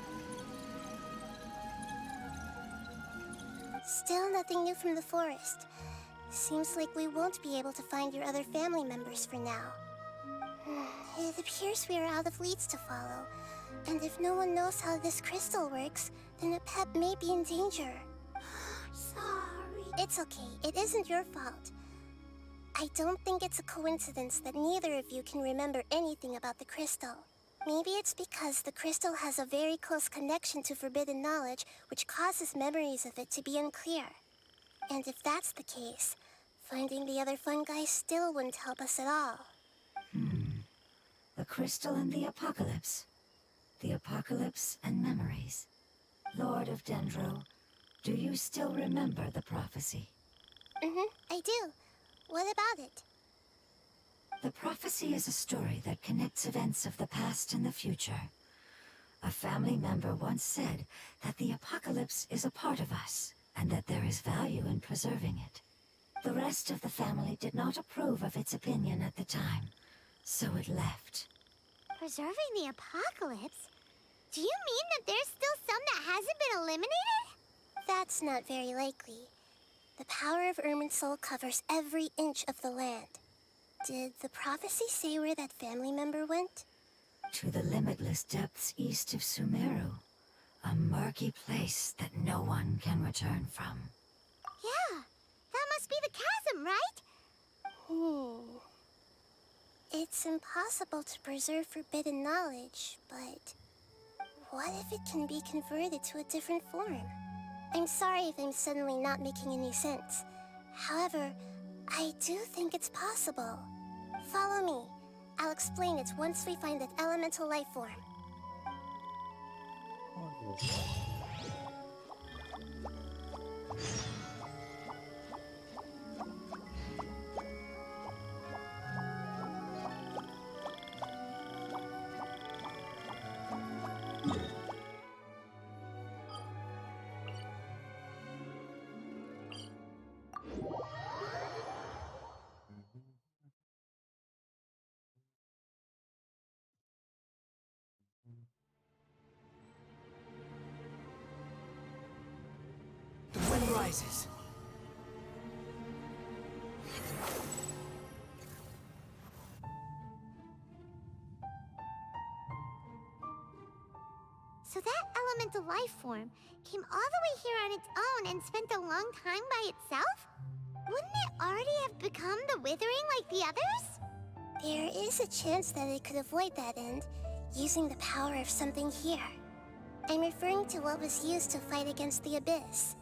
Still nothing new from the forest. Seems like we won't be able to find your other family members for now. It appears we are out of leads to follow. And if no one knows how this crystal works, then a pet may be in danger. Sorry. It's okay. It isn't your fault. I don't think it's a coincidence that neither of you can remember anything about the crystal. Maybe it's because the crystal has a very close connection to forbidden knowledge, which causes memories of it to be unclear. And if that's the case, finding the other fungi still wouldn't help us at all. The crystal and the apocalypse. The apocalypse and memories. Lord of Dendro, do you still remember the prophecy? I do. What about it? The prophecy is a story that connects events of the past and the future. A family member once said that the apocalypse is a part of us, and that there is value in preserving it. The rest of the family did not approve of its opinion at the time, so it left. Preserving the apocalypse? Do you mean that there's still some that hasn't been eliminated? That's not very likely. The power of Irminsul covers every inch of the land. Did the prophecy say where that family member went? To the limitless depths east of Sumeru. A murky place that no one can return from. Yeah, that must be the chasm, right? It's impossible to preserve forbidden knowledge, but what if it can be converted to a different form? I'm sorry if I'm suddenly not making any sense. However, I do think it's possible. Follow me. I'll explain it once we find that elemental life form. The wind rises. So that elemental life form came all the way here on its own and spent a long time by itself? Wouldn't it already have become the Withering like the others? There is a chance that it could avoid that end, using the power of something here. I'm referring to what was used to fight against the Abyss.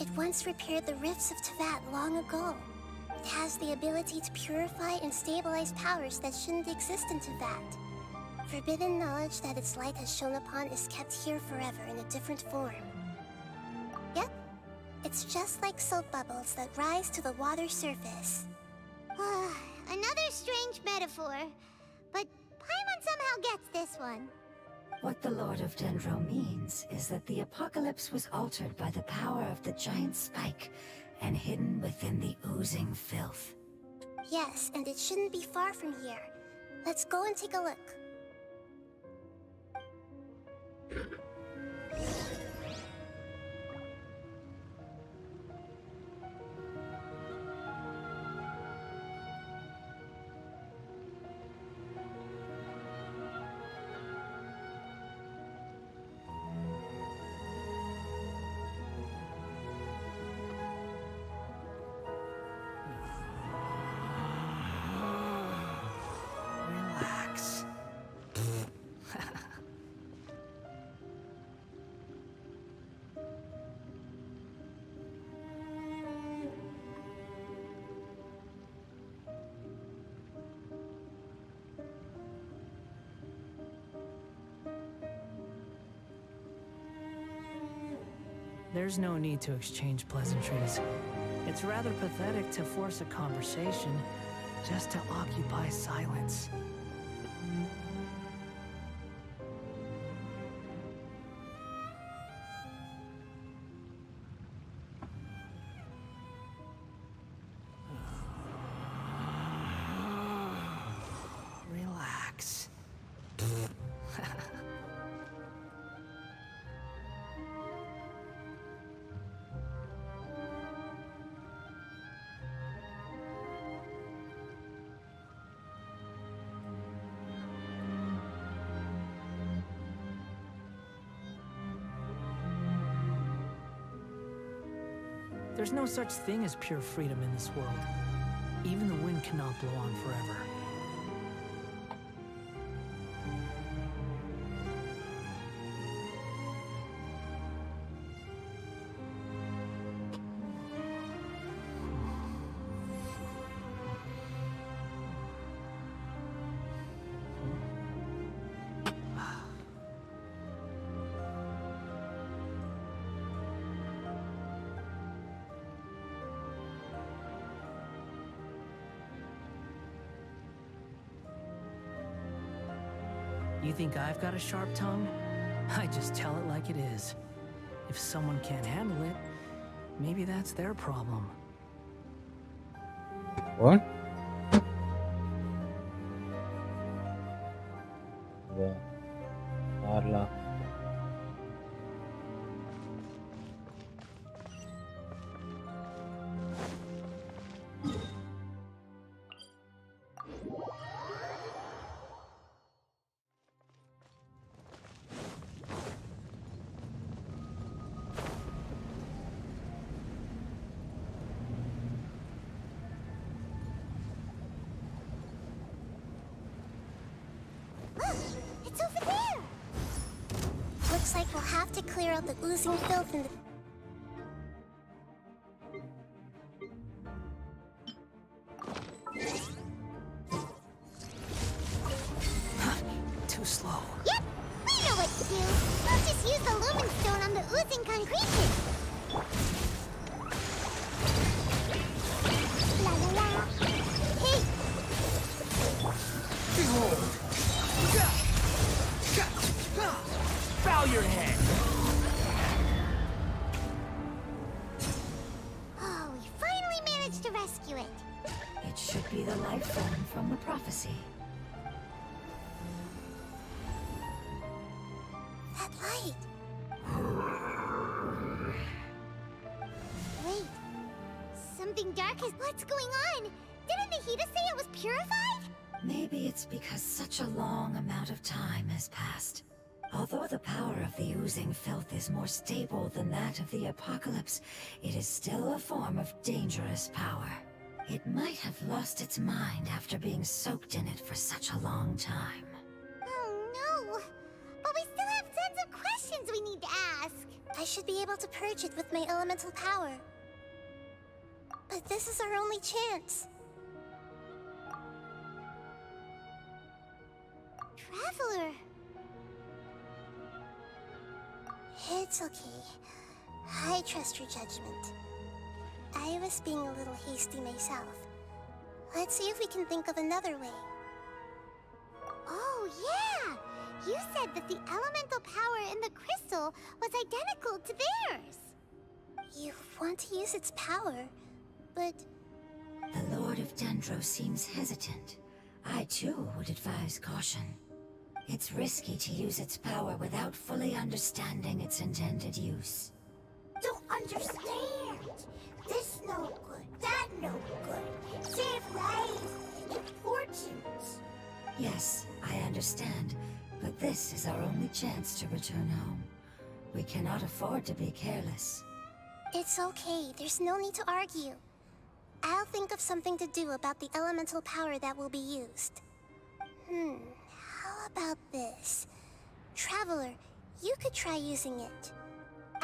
It once repaired the rifts of Tevat long ago. It has the ability to purify and stabilize powers that shouldn't exist in Tevat. Forbidden knowledge that its light has shone upon is kept here forever in a different form. Yep. It's just like soap bubbles that rise to the water surface. Another strange metaphor. But Paimon somehow gets this one. What the Lord of Dendro means is that the apocalypse was altered by the power of the giant spike and hidden within the oozing filth. Yes, and it shouldn't be far from here. Let's go and take a look. Relax. There's no need to exchange pleasantries. It's rather pathetic to force a conversation just to occupy silence. Relax. There's no such thing as pure freedom in this world. Even the wind cannot blow on forever. You think I've got a sharp tongue? I just tell it like it is. If someone can't handle it, maybe that's their problem. What? Wow. Arla. It's over there! Looks like we'll have to clear out the oozing filth in the... Too slow. Yep, we know what to do. We'll just use the lumen stone on the oozing concretion. La la la. Hey! Behold! Bow your head! Oh, we finally managed to rescue it. It should be the life form from the prophecy. That light! Wait, something dark is... What's going on? Didn't Nahida say it was purified? Maybe it's because such a long amount of time has passed. Although the power of the oozing filth is more stable than that of the apocalypse, it is still a form of dangerous power. It might have lost its mind after being soaked in it for such a long time. Oh no! But we still have tons of questions we need to ask. I should be able to purge it with my elemental power. But this is our only chance. Traveler. It's okay. I trust your judgment. I was being a little hasty myself. Let's see if we can think of another way. Oh, yeah! You said that the elemental power in the crystal was identical to theirs. You want to use its power, but... The Lord of Dendro seems hesitant. I too would advise caution. It's risky to use its power without fully understanding its intended use. Don't understand! This no good, that no good. Save lives! Important! Yes, I understand, but this is our only chance to return home. We cannot afford to be careless. It's okay, there's no need to argue. I'll think of something to do about the elemental power that will be used. How about this? Traveler, you could try using it.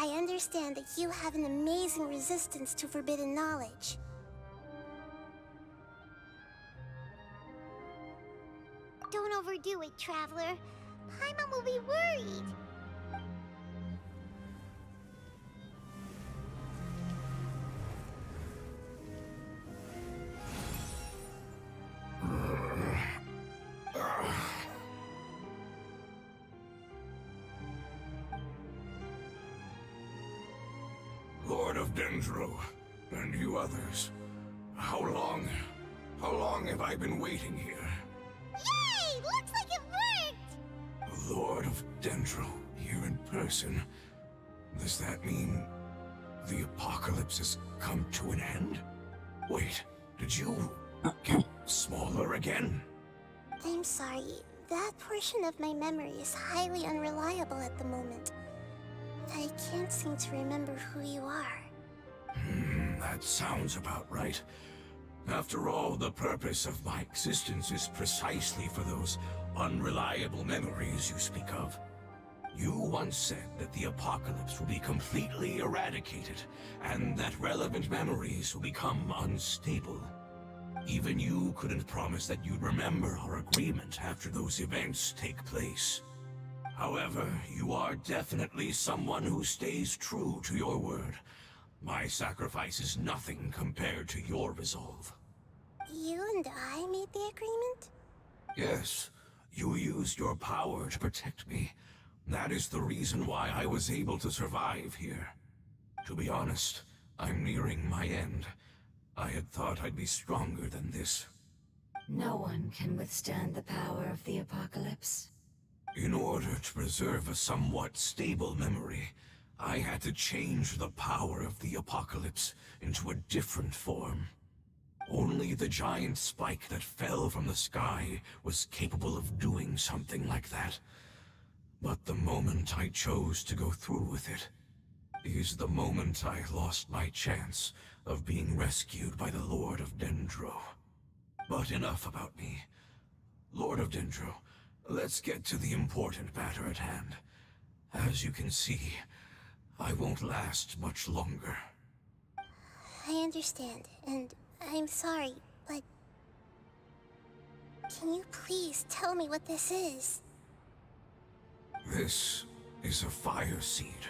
I understand that you have an amazing resistance to forbidden knowledge. Don't overdo it, Traveler. Paimon will be worried. Lord of Dendro, and you others. How long have I been waiting here? Yay! Looks like it worked! Lord of Dendro, here in person. Does that mean the apocalypse has come to an end? Wait, did you get smaller again? I'm sorry, that portion of my memory is highly unreliable at the moment. I can't seem to remember who you are. That sounds about right. After all, the purpose of my existence is precisely for those unreliable memories you speak of. You once said that the apocalypse will be completely eradicated, and that relevant memories will become unstable. Even you couldn't promise that you'd remember our agreement after those events take place. However, you are definitely someone who stays true to your word. My sacrifice is nothing compared to your resolve. You and I made the agreement? Yes, you used your power to protect me. That is the reason why I was able to survive here. To be honest, I'm nearing my end. I had thought I'd be stronger than this. No one can withstand the power of the apocalypse. In order to preserve a somewhat stable memory, I had to change the power of the apocalypse into a different form. Only the giant spike that fell from the sky was capable of doing something like that. But the moment I chose to go through with it is the moment I lost my chance of being rescued by the Lord of Dendro. But enough about me. Lord of Dendro, let's get to the important matter at hand. As you can see, I won't last much longer. I understand, and I'm sorry, but... Can you please tell me what this is? This is a fire seed.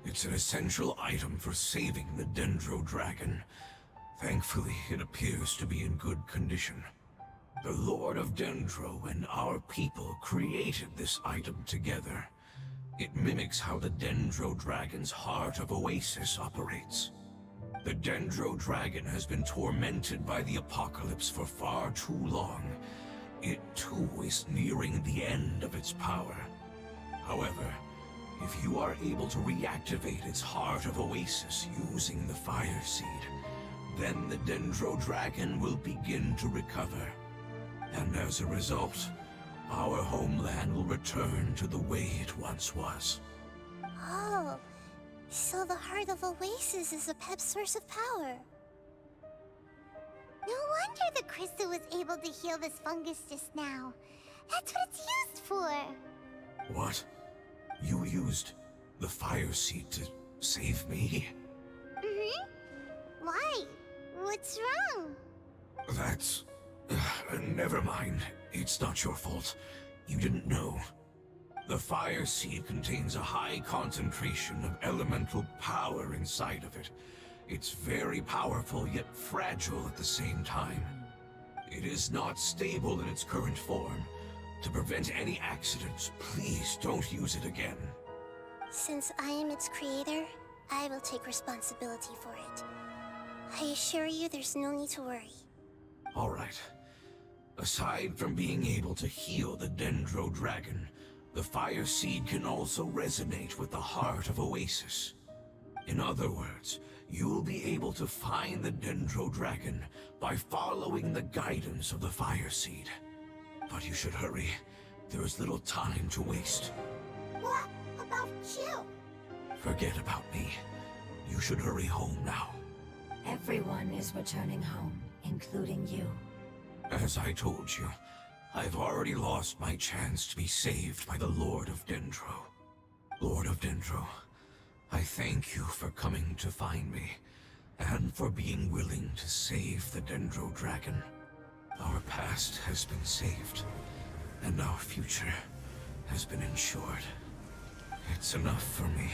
It's an essential item for saving the Dendro Dragon. Thankfully, it appears to be in good condition. The Lord of Dendro and our people created this item together. It mimics how the Dendro Dragon's Heart of Oasis operates. The Dendro Dragon has been tormented by the apocalypse for far too long. It too is nearing the end of its power. However, if you are able to reactivate its Heart of Oasis using the Fire Seed, then the Dendro Dragon will begin to recover. And as a result, our homeland will return to the way it once was. Oh, so the Heart of Oasis is a pep source of power. No wonder the crystal was able to heal this fungus just now. That's what it's used for. What? You used the Fire Seed to save me? Why? What's wrong? That's... never mind. It's not your fault. You didn't know. The fire seed contains a high concentration of elemental power inside of it. It's very powerful, yet fragile at the same time. It is not stable in its current form. To prevent any accidents, please don't use it again. Since I am its creator, I will take responsibility for it. I assure you there's no need to worry. All right. Aside from being able to heal the Dendro Dragon, the fire seed can also resonate with the heart of Oasis. In other words, you'll be able to find the Dendro Dragon by following the guidance of the fire seed. But you should hurry. There is little time to waste. What about you? Forget about me. You should hurry home now. Everyone is returning home, including you. As I told you, I've already lost my chance to be saved by the Lord of Dendro. Lord of Dendro, I thank you for coming to find me, and for being willing to save the Dendro Dragon. Our past has been saved, and our future has been ensured. It's enough for me,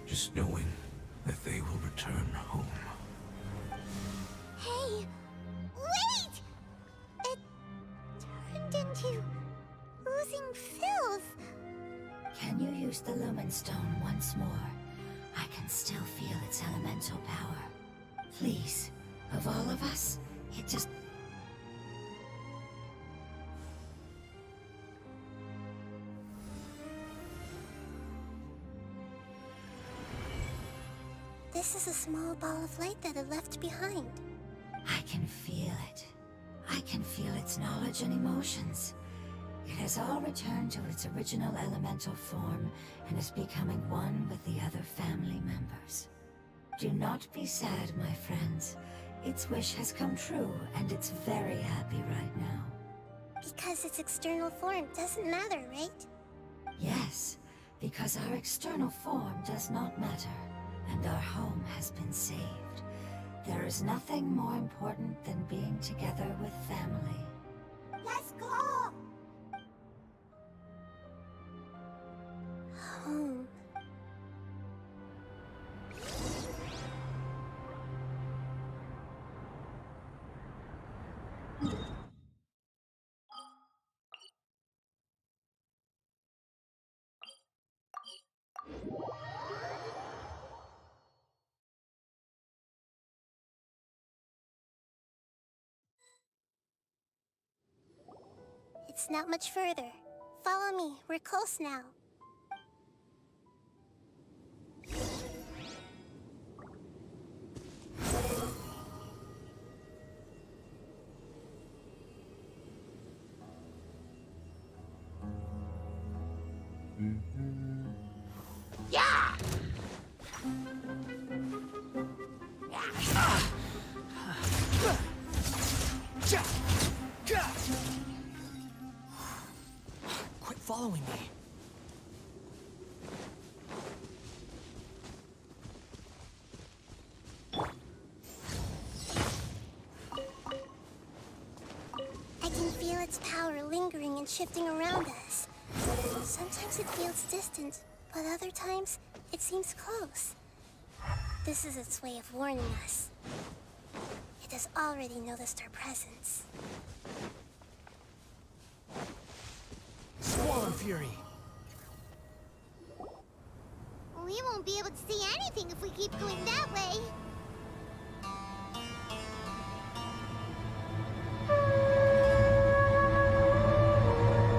just knowing that they will return home. Hey, wait! It turned into oozing filth. Can you use the Lumen Stone once more? I can still feel its elemental power. Please, of all of us, it just... This is a small ball of light that it left behind. I can feel it. I can feel its knowledge and emotions. It has all returned to its original elemental form and is becoming one with the other family members. Do not be sad, my friends. Its wish has come true, and it's very happy right now. Because its external form doesn't matter, right? Yes, because our external form does not matter, and our home has been saved. There is nothing more important than being together with family. Let's go! Home. It's not much further. Follow me, we're close now. Quit following me. I can feel its power lingering and shifting around us. Sometimes it feels distant, but other times it seems close. This is its way of warning us. It has already noticed our presence. Squall and Fury. We won't be able to see anything if we keep going that way.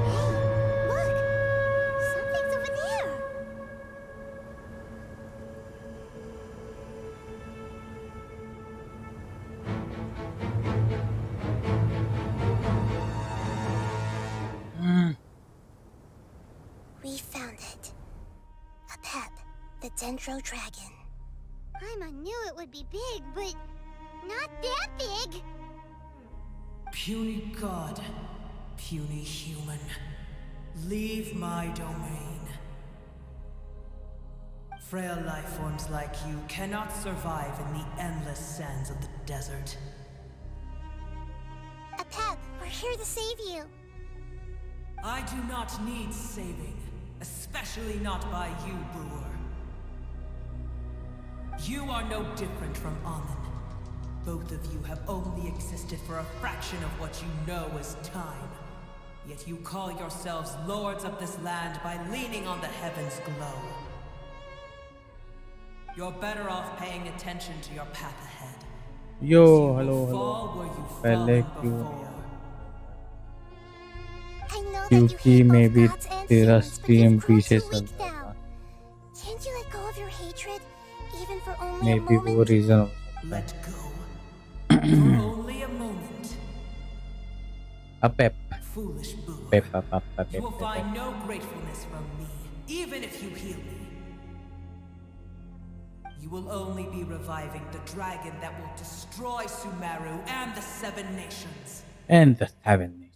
Hey, look! Something's over there! We found it. A pep, the Dendro Dragon. Paimon knew it would be big, but not that big! Puny god, puny human, leave my domain. Frail life forms like you cannot survive in the endless sands of the desert. A pep, we're here to save you. I do not need saving. especially not by you, brewer. You are no different from Amun. Both of you have only existed for a fraction of what you know as time. Yet you call yourselves lords of this land by leaning on the heavens' glow. You're better off paying attention to your path ahead. Yo, hello. पहले क्यों क्योंकि maybe तेरा stream पीछे चल रहा था. Can't you let go of your hatred, even for only Maybe a वो moment? reason हो सकता है. Let go. For only a moment. Pep. Foolish boo. Pep. You will find no gratefulness from me, even if you heal me. You will only be reviving the dragon that will destroy Sumeru and the Seven Nations. And the Seven Nations.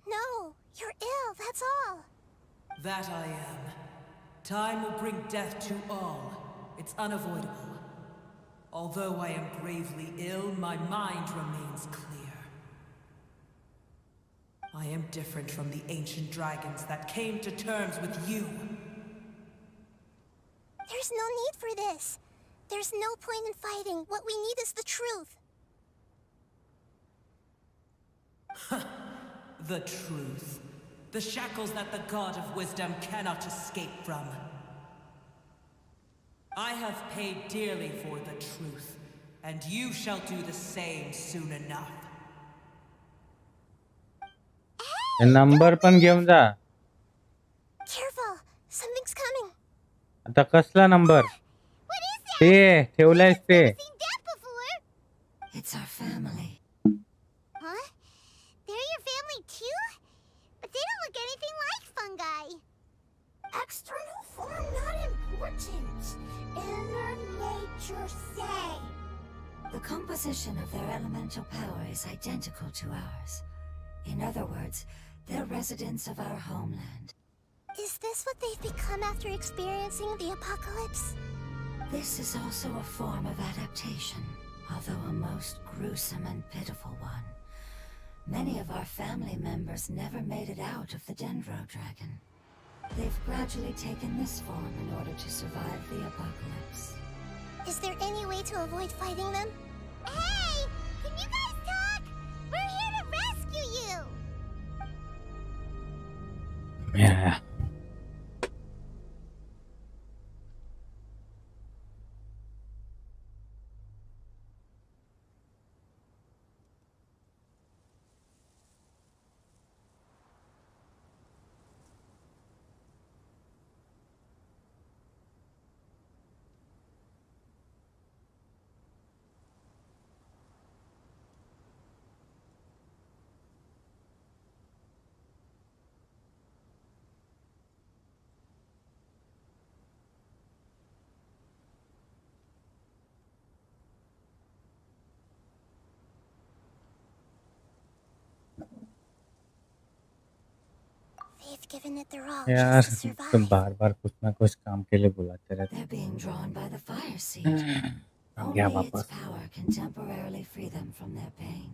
No, you're ill, that's all. That I am. Time will bring death to all. It's unavoidable. Although I am gravely ill, my mind remains clear. I am different from the ancient dragons that came to terms with you. There's no need for this. There's no point in fighting. What we need is the truth. The truth. The shackles that the God of Wisdom cannot escape from. I have paid dearly for the truth, and you shall do the same soon enough. Number पण घेऊन जा. Careful, something's coming. आता कसला number? What is that? ते ठेवलायस ते. Seen that before? It's our family. Huh? They're your family too? But they don't look anything like fungi. External form not important. Inner nature say. The composition of their elemental power is identical to ours. In other words, they're residents of our homeland. Is this what they've become after experiencing the apocalypse? This is also a form of adaptation, although a most gruesome and pitiful one. Many of our family members never made it out of the Dendro Dragon. They've gradually taken this form in order to survive the apocalypse. Is there any way to avoid fighting them? Hey! Can you guys talk? We're here to rescue you! Yeah. They've given it their all यार just to तुम survive. बार-बार कुछ ना कुछ काम के लिए बुलाते रहते. They're being drawn by the fire seed. अब गया Only its वापस. power can temporarily free them from their pain.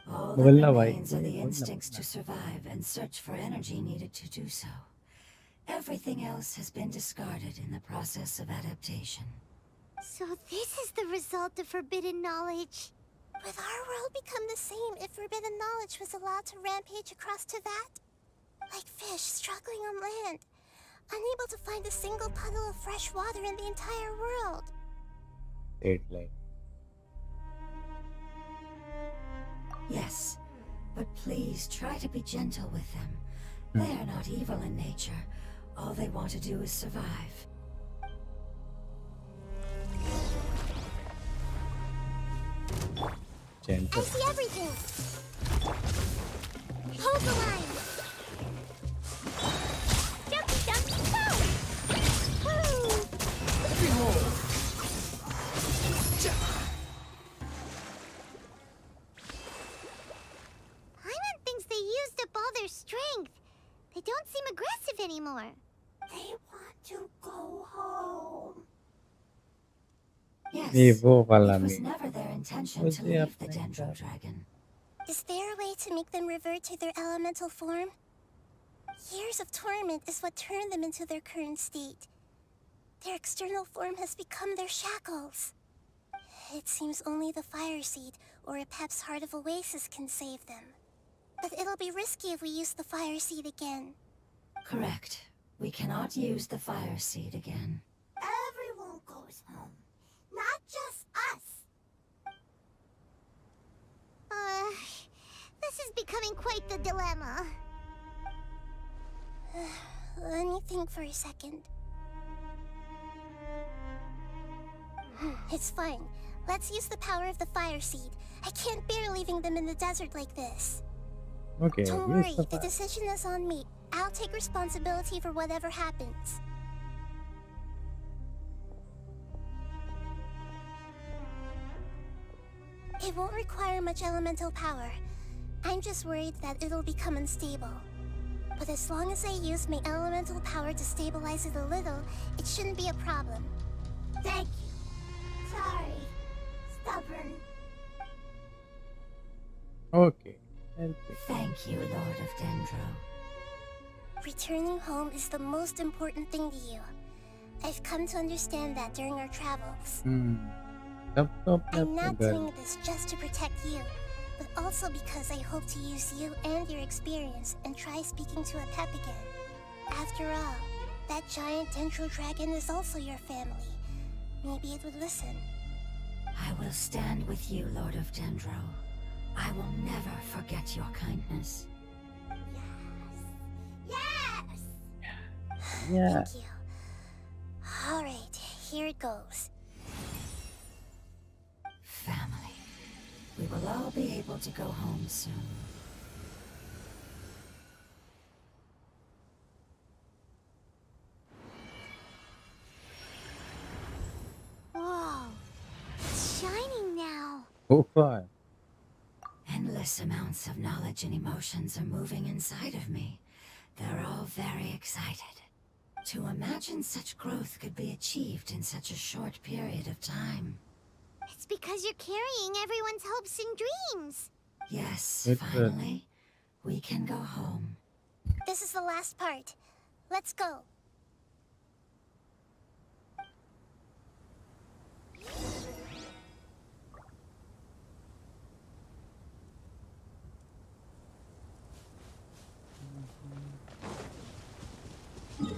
All बोलना that भाई. remains are the instincts to survive and search for energy needed to do so. Everything else has been discarded in the process of adaptation. So this is the result of forbidden knowledge. Would our world become the same if forbidden knowledge was allowed to rampage across Teyvat? Like fish struggling on land, unable to find a single puddle of fresh water in the entire world. Like. Yes, but please try to be gentle with them. They are not evil in nature. All they want to do is survive. I see everything. Hold the line. Jumpy, jumpy, go! Woo! Paimon thinks they used up all their strength. They don't seem aggressive anymore. They want to go home. Yes, ये वो it वाला was में. never their intention Was to the leave the upgrade Dendro that? Dragon. Is there a way to make them revert to their elemental form? Years years of torment is what turned them into their current state. Their external form has become their shackles. It seems only the Fire Seed or a Pep's Heart of Oasis can save them. But it'll be risky if we use the Fire Seed again. Correct. We cannot use the Fire Seed again. Everyone goes home, not just us. This is becoming quite the dilemma. Let me think for a second. It's fine. Let's use the power of the Fire Seed. I can't bear leaving them in the desert like this. Okay. Don't worry, the decision is on me. I'll take responsibility for whatever happens. It won't require much elemental power. I'm just worried that it'll become unstable. But as long as I use my elemental power to stabilize it a little, it shouldn't be a problem. Thank you. Sorry. Stubborn. Okay. Thank you, Lord of Dendro. Returning home is the most important thing to you. I've come to understand that during our travels. I'm not doing this just to protect you, but also because I hope to use you and your experience and try speaking to a Pep again. After all, that giant Dendro dragon is also your family. Maybe it would listen. I will stand with you, Lord of Dendro. I will never forget your kindness. Yes! Yeah. Thank you. Alright, here it goes. Family. We will all be able to go home soon. Whoa. It's shining now. Oh, God. Endless amounts of knowledge and emotions are moving inside of me. They're all very excited. To imagine such growth could be achieved in such a short period of time. It's because you're carrying everyone's hopes and dreams. Yes, Good. finally, we can go home. This is the last part. Let's go.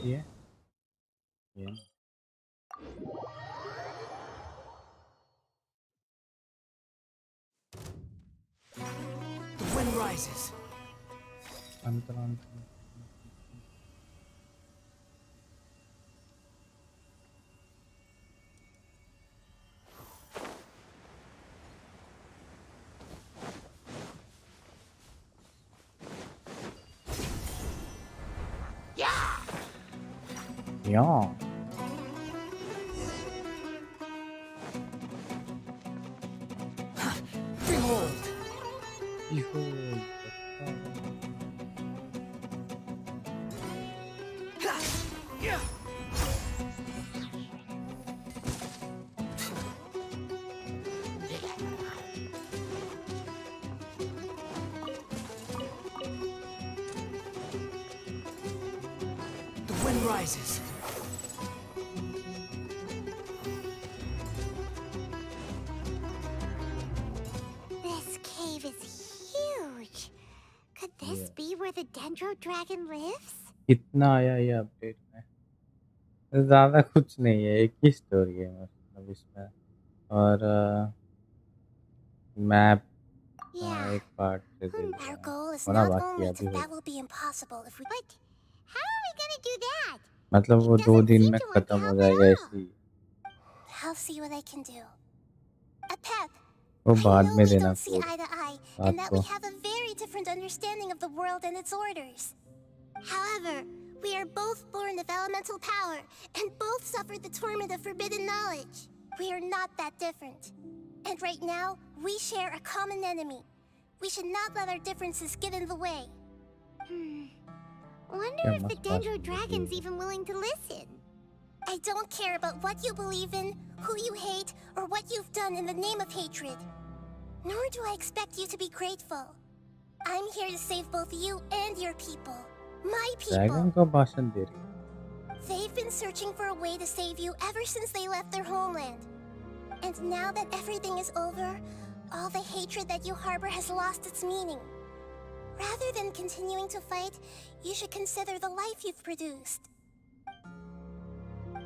Yeah. Yeah. The wind rises. Yeah. Behold! Behold. Yeah. The wind rises. This cave is huge. Could this be where the Dendro dragon lives? कितना आया ये update में? ज़्यादा कुछ नहीं है, एक ही story है मतलब इसमें और मैप Yeah. एक पार्ट से दे Our दिया goal is होना not बाकी only अभी to हो that will be impossible if we. But how are we gonna do that? मतलब वो It 2 doesn't दिन seem में to work खत्म हो out जाएगा at all. इसलिए I'll see what I can do. A Pep. वो I बाद know में we देना don't see code eye to eye, रात and that we को have a very different understanding of the world and its orders. However, we are both born of elemental power, and both suffered the torment of forbidden knowledge. We are not that different. And right now, we share a common enemy. We should not let our differences get in the way. Wonder क्या if the मस्त बात Dendro है dragon's ये। even willing to listen. I don't care about what you believe in, who you hate, or what you've done in the name of hatred. Nor do I expect you to be grateful. I'm here to save both you and your people. My dragon people. का भाषण दे रही है। They've been searching for a way to save you ever since they left their homeland. And now that everything is over, all the hatred that you harbor has lost its meaning. Rather than continuing to fight, you should consider the life you've produced.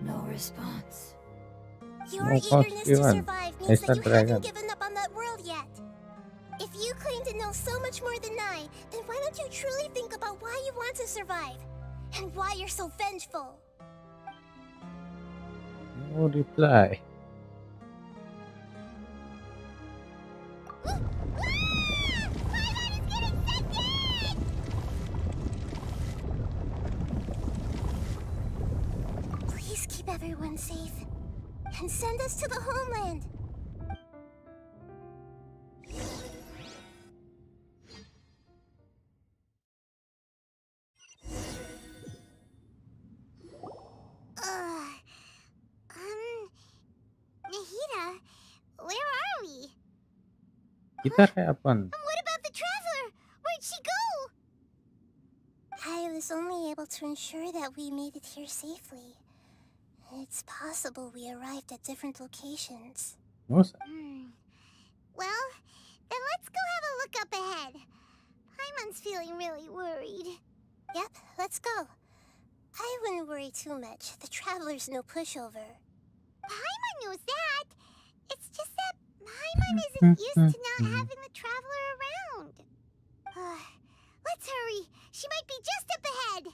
No response. Your No eagerness to even. survive means It's that a you dragon. haven't given up on that world yet. If you claim to know so much more than I, then why don't you truly think about why you want to survive? And why you're so vengeful? No reply. Please keep everyone safe. And send us to the homeland. Nahida, where are we? किधर है अपन? And what about the traveler? Where'd she go? I was only able to ensure that we made it here safely. It's possible we arrived at different locations. No, sir. Well, then let's go have a look up ahead. Paimon's feeling really worried. Yep, let's go. I wouldn't worry too much. The traveler's no pushover. Paimon knows that. It's just that Paimon isn't used to not having the traveler around. Let's hurry. She might be just up ahead.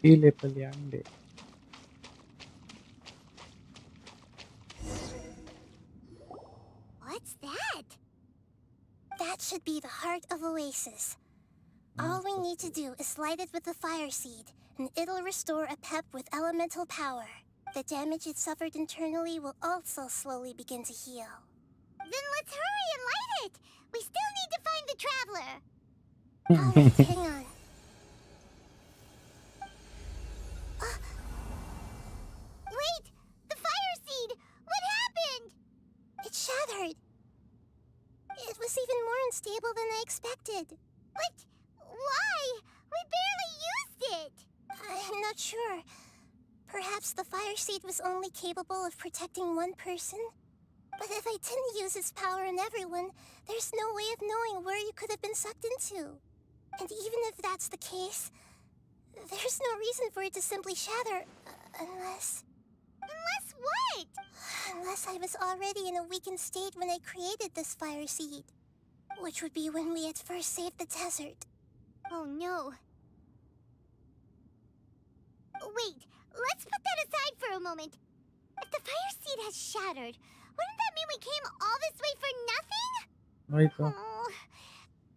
Pile paliande. What's that? That should be the heart of Oasis. All we need to do is light it with the fire seed, and it'll restore a pep with elemental power. The damage it suffered internally will also slowly begin to heal. Then let's hurry and light it. We still need to find the traveler. Alright, hang on. Wait! The fire seed! What happened? It shattered. It was even more unstable than I expected. But why? We barely used it. I'm not sure. Perhaps the fire seed was only capable of protecting one person? But if I didn't use its power on everyone, there's no way of knowing where you could have been sucked into. And even if that's the case, there's no reason for it to simply shatter, unless... Unless what? Unless I was already in a weakened state when I created this fire seed. Which would be when we had first saved the desert. Oh no. Wait, let's put that aside for a moment. If the fire seed has shattered, wouldn't that mean we came all this way for nothing? Right. Oh,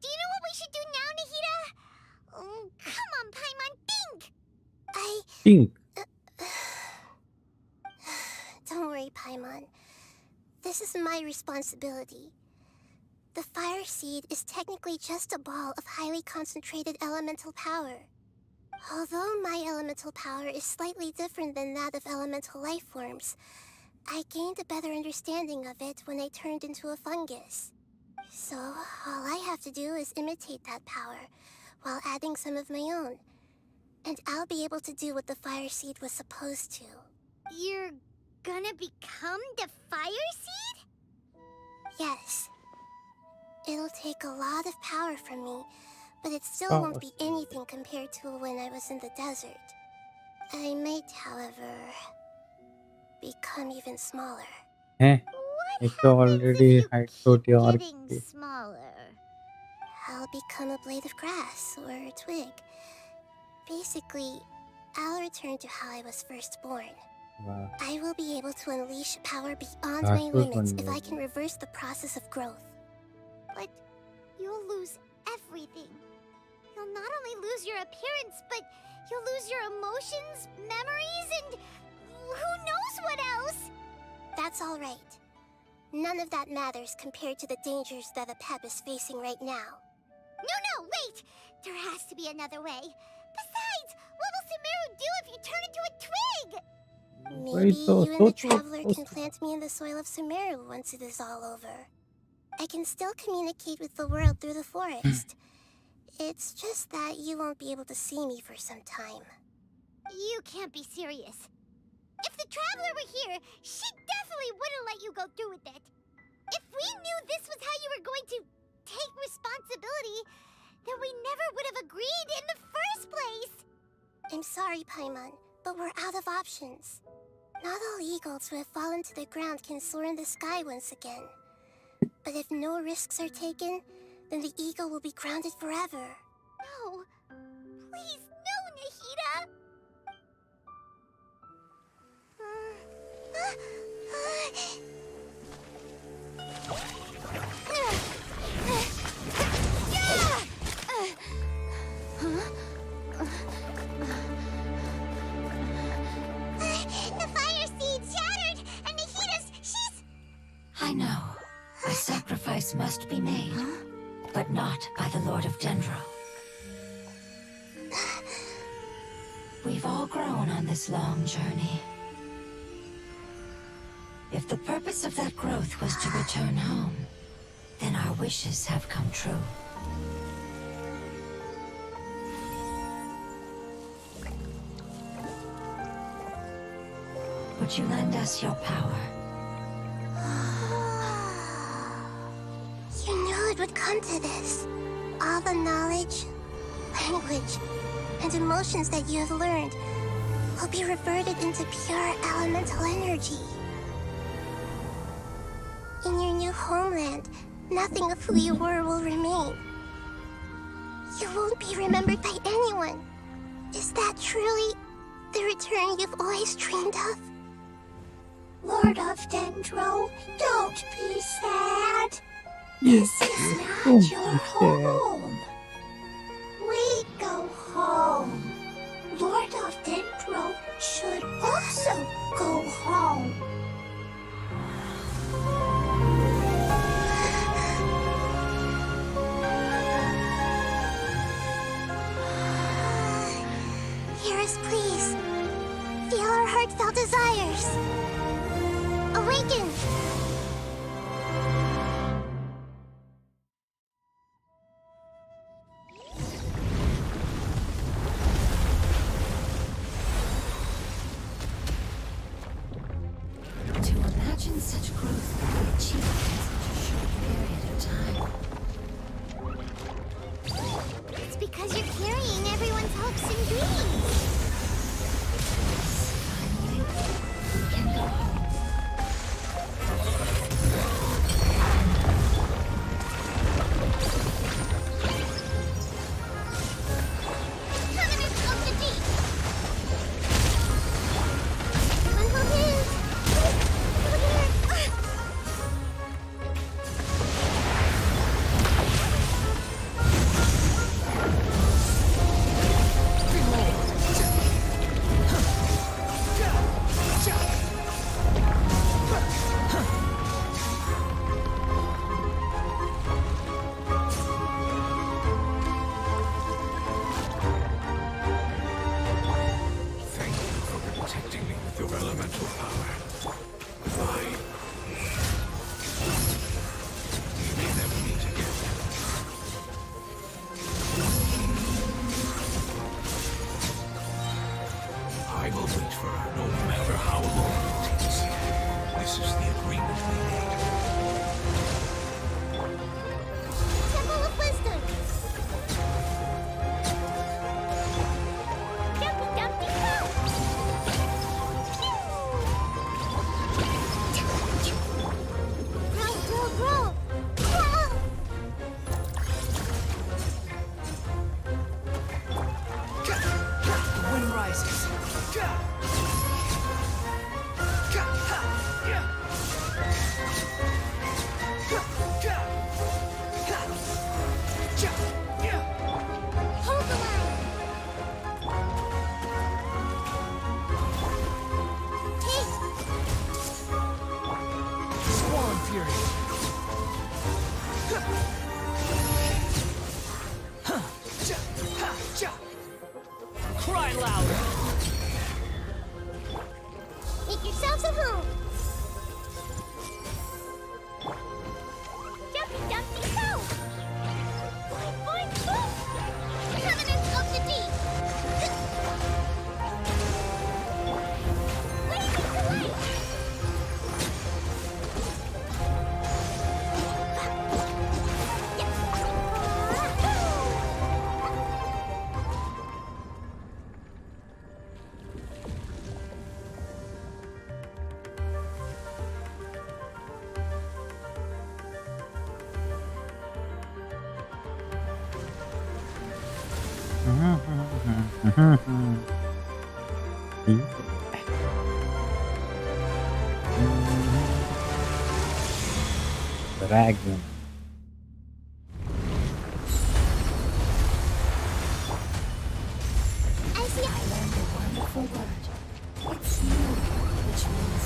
do you know what we should do now, Nahida? Oh, come on, Paimon, think! Pink. Don't worry, Paimon. This is my responsibility. The fire seed is technically just a ball of highly concentrated elemental power. Although my elemental power is slightly different than that of elemental life forms, I gained a better understanding of it when I turned into a fungus. So, all I have to do is imitate that power, while adding some of my own. And I'll be able to do what the fire seed was supposed to. You're gonna become the fire seed? Yes. It'll take a lot of power from me, but it still Oh, won't be anything compared to when I was in the desert. I might, however, become even smaller. हैं? What एक तो happens already if you height keep छोटी और getting की. smaller? I'll become a blade of grass or a twig. Basically, I'll return to how I was first born. Wow. I will be able to unleash power beyond That's my what limits one if I knows. can reverse the process of growth. But you'll lose everything. You'll not only lose your appearance, but you'll lose your emotions, memories, and who knows what else? That's all right. None of that matters compared to the dangers that the Pep is facing right now. No, wait! There has to be another way. Besides, what will Sumeru Sumeru do if you turn into a twig? Maybe तो you and the सोचो traveler can plant me in the soil of Sumeru once it is all over. I can still communicate with the world through the forest. It's just that you won't be able to see me for some time. You can't be serious. If the traveler were here, she definitely wouldn't let you go through with it. If we knew this was how you were going to take responsibility, then we never would have agreed in the first place. I'm sorry, Paimon, but we're out of options. Not all eagles who have fallen to the ground can soar in the sky once again. But if no risks are taken, then the eagle will be grounded forever. No. Please, no, Nahida! The fire seed shattered, and she's... I know. A sacrifice must be made, but not by the Lord of Dendro. We've all grown on this long journey. If the purpose of that growth was to return home, then our wishes have come true. Would you lend us your power? You knew it would come to this. All the knowledge, language, and emotions that you have learned will be reverted into pure elemental energy. In your new homeland, nothing of who you were will remain. You won't be remembered by anyone. Is that truly the return you've always dreamed of? Lord of Dendro, don't be sad. This is not your home. We go home. Lord of Dendro should also go home. Hear us, please. Feel our heartfelt desires. Awaken! To imagine such growth could be achieved in such a short period of time. It's because you're carrying everyone's hopes and dreams. Finally, we can go home. to home. Jumpy, jumpy, go! Boing, boing, boom! Covenants of the deep! Blazing to light! Dragon. I see. I learned a wonderful word. It's new, which means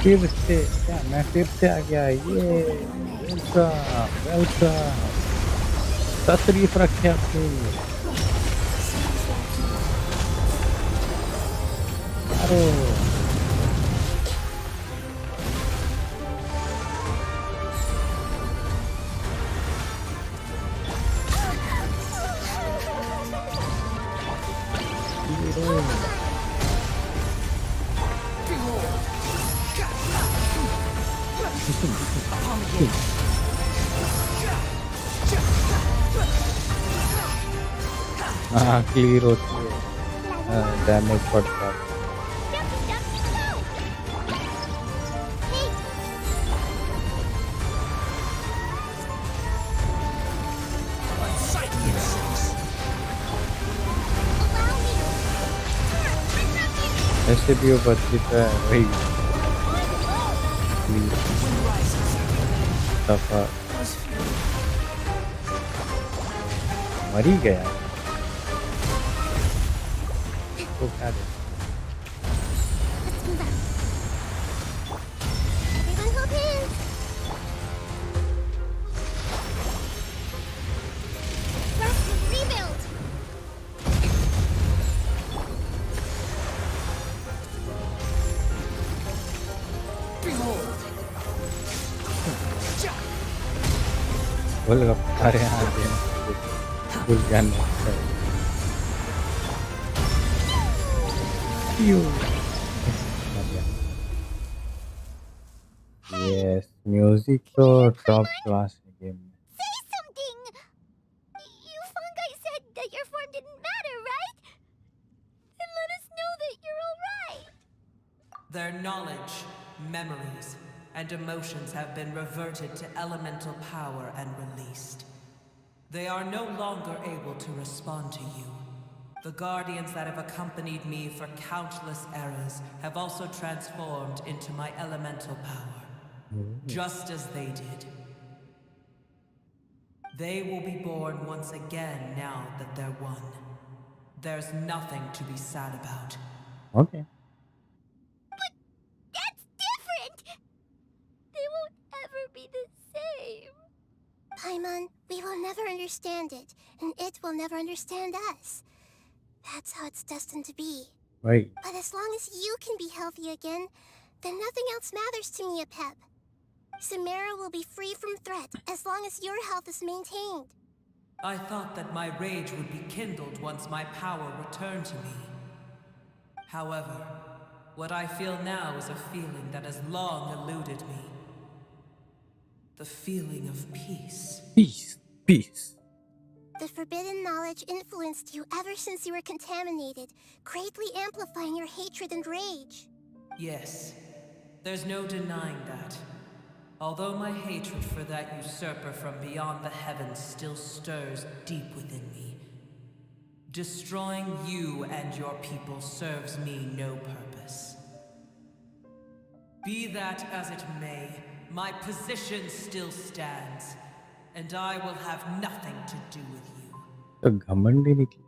फिर से क्या मैं फिर से आ गया ये welcome welcome तशरीफ रखे आपको यारो हाँ क्लियर होती है डैमेज पड़ता है Jumpy, jumpy, go! Hey! Allow me! ऐसे भी वो बचती है वही दफा मर ही गया तो क्या दे Let's move out. Everyone hold hands. Let's rebuild. बोल अरे हाँ भूल जाने यस म्यूजिक तो टॉप क्लास है गेम में Say something! You fungi said that your form didn't matter, right? Then let us know that you're alright. Their knowledge, memories, and emotions have been reverted to elemental power and released. They are no longer able to respond to you. The guardians that have accompanied me for countless eras have also transformed into my elemental power, just as they did. They will be born once again now that they're one. There's nothing to be sad about. Okay That's different! They won't ever be the same. Paimon, we will never understand it, and it will never understand us. That's how it's destined to be. भाई But as long as you can be healthy again, then nothing else matters to me, Apep. Samara will be free from threat as long as your health is maintained. I thought that my rage would be kindled once my power returned to me. However, what I feel now is a feeling that has long eluded me. The feeling of peace. peace The forbidden knowledge influenced you ever since you were contaminated, greatly amplifying your hatred and rage. Yes, there's no denying that. Although my hatred for that usurper from beyond the heavens still stirs deep within me, destroying you and your people serves me no purpose. Be that as it may, my position still stands, and I will have nothing to do with you. तो घमंडी निकली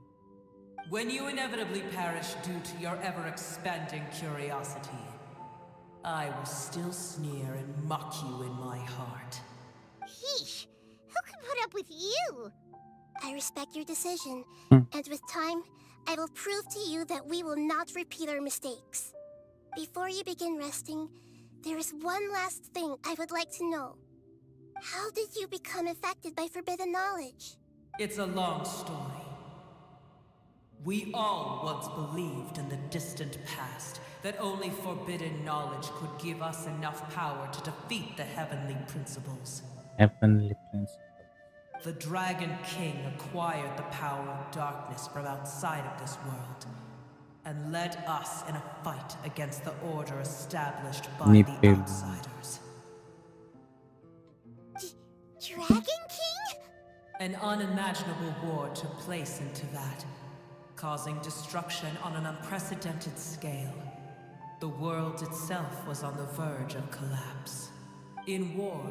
When you inevitably perish due to your ever-expanding curiosity, I will still sneer and mock you in my heart. Heesh! Who can put up with you? I respect your decision, and with time, I will prove to you that we will not repeat our mistakes. Before you begin resting, there is one last thing I would like to know. How did you become affected by forbidden knowledge? It's a long story. We all once believed in the distant past that only forbidden knowledge could give us enough power to defeat the heavenly principles. Heavenly Prince. The Dragon King acquired the power of darkness from outside of this world and led us in a fight against the order established by the Nipple. outsiders. Dragon King? An unimaginable war took place into that, causing destruction on an unprecedented scale. The world itself was on the verge of collapse. In war,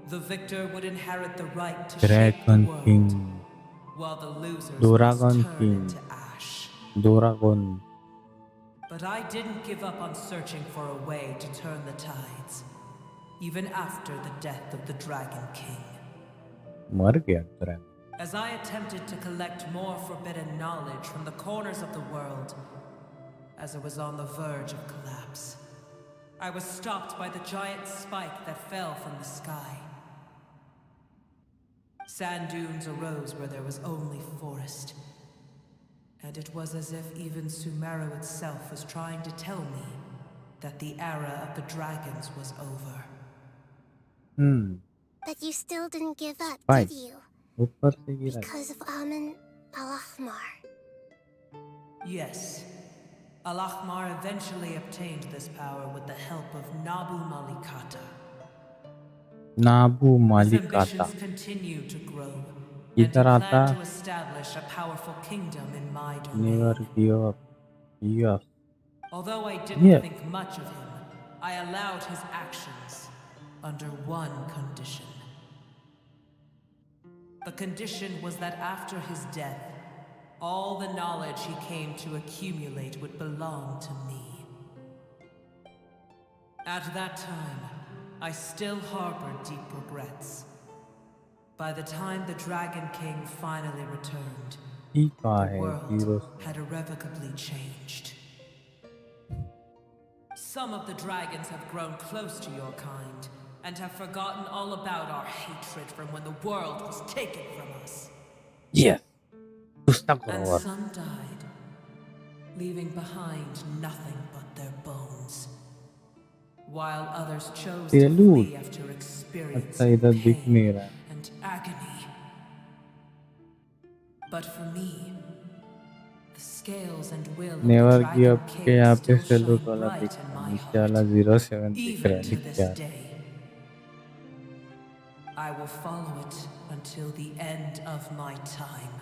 the victor would inherit the right to shape the Dragon world, King. while the losers Dragon must turn King. into ash. Dragon. But I didn't give up on searching for a way to turn the tides, even after the death of the Dragon King. मर गया Dragon. As I attempted to collect more forbidden knowledge from the corners of the world, as it was on the verge of collapse, I was stopped by the giant spike that fell from the sky. Sand dunes arose where there was only forest. And it was as if even Sumeru itself was trying to tell me that the era of the dragons was over. But you still didn't give up, Right. did you? ऊपर से गिरा. Because of Amen Al-Ahmar. Yes. Al-Ahmar eventually obtained this power with the help of Nabu Malikata. नाबू His मालिकाता. ambitions continue to grow, and he इधर आता. planned to establish a powerful kingdom in my Never domain. give up. Yes. Although I didn't Yeah. think much of him, I allowed his actions under one condition. The condition was that after his death, all the knowledge he came to accumulate would belong to me. At that time, I still harbored deep regrets. By the time the Dragon King finally returned, ठीक the है. world Zero. had irrevocably changed. Some of the dragons have grown close to your kind and have forgotten all about our hatred from when the world was taken from us. Yes. Gusta And karo. some died, leaving behind nothing but their bones. While others chose to Salute. flee after अच्छा experiencing इधर दिख pain नहीं रहा. and agony. But for me, the scales and will of Never the give Dragon up के King यहाँ पे still salute shine वाला bright दिख in रहा. my नीचे वाला heart. 07 दिख रहा है. Even to दिख this क्या? day, I will follow it until the end of my time.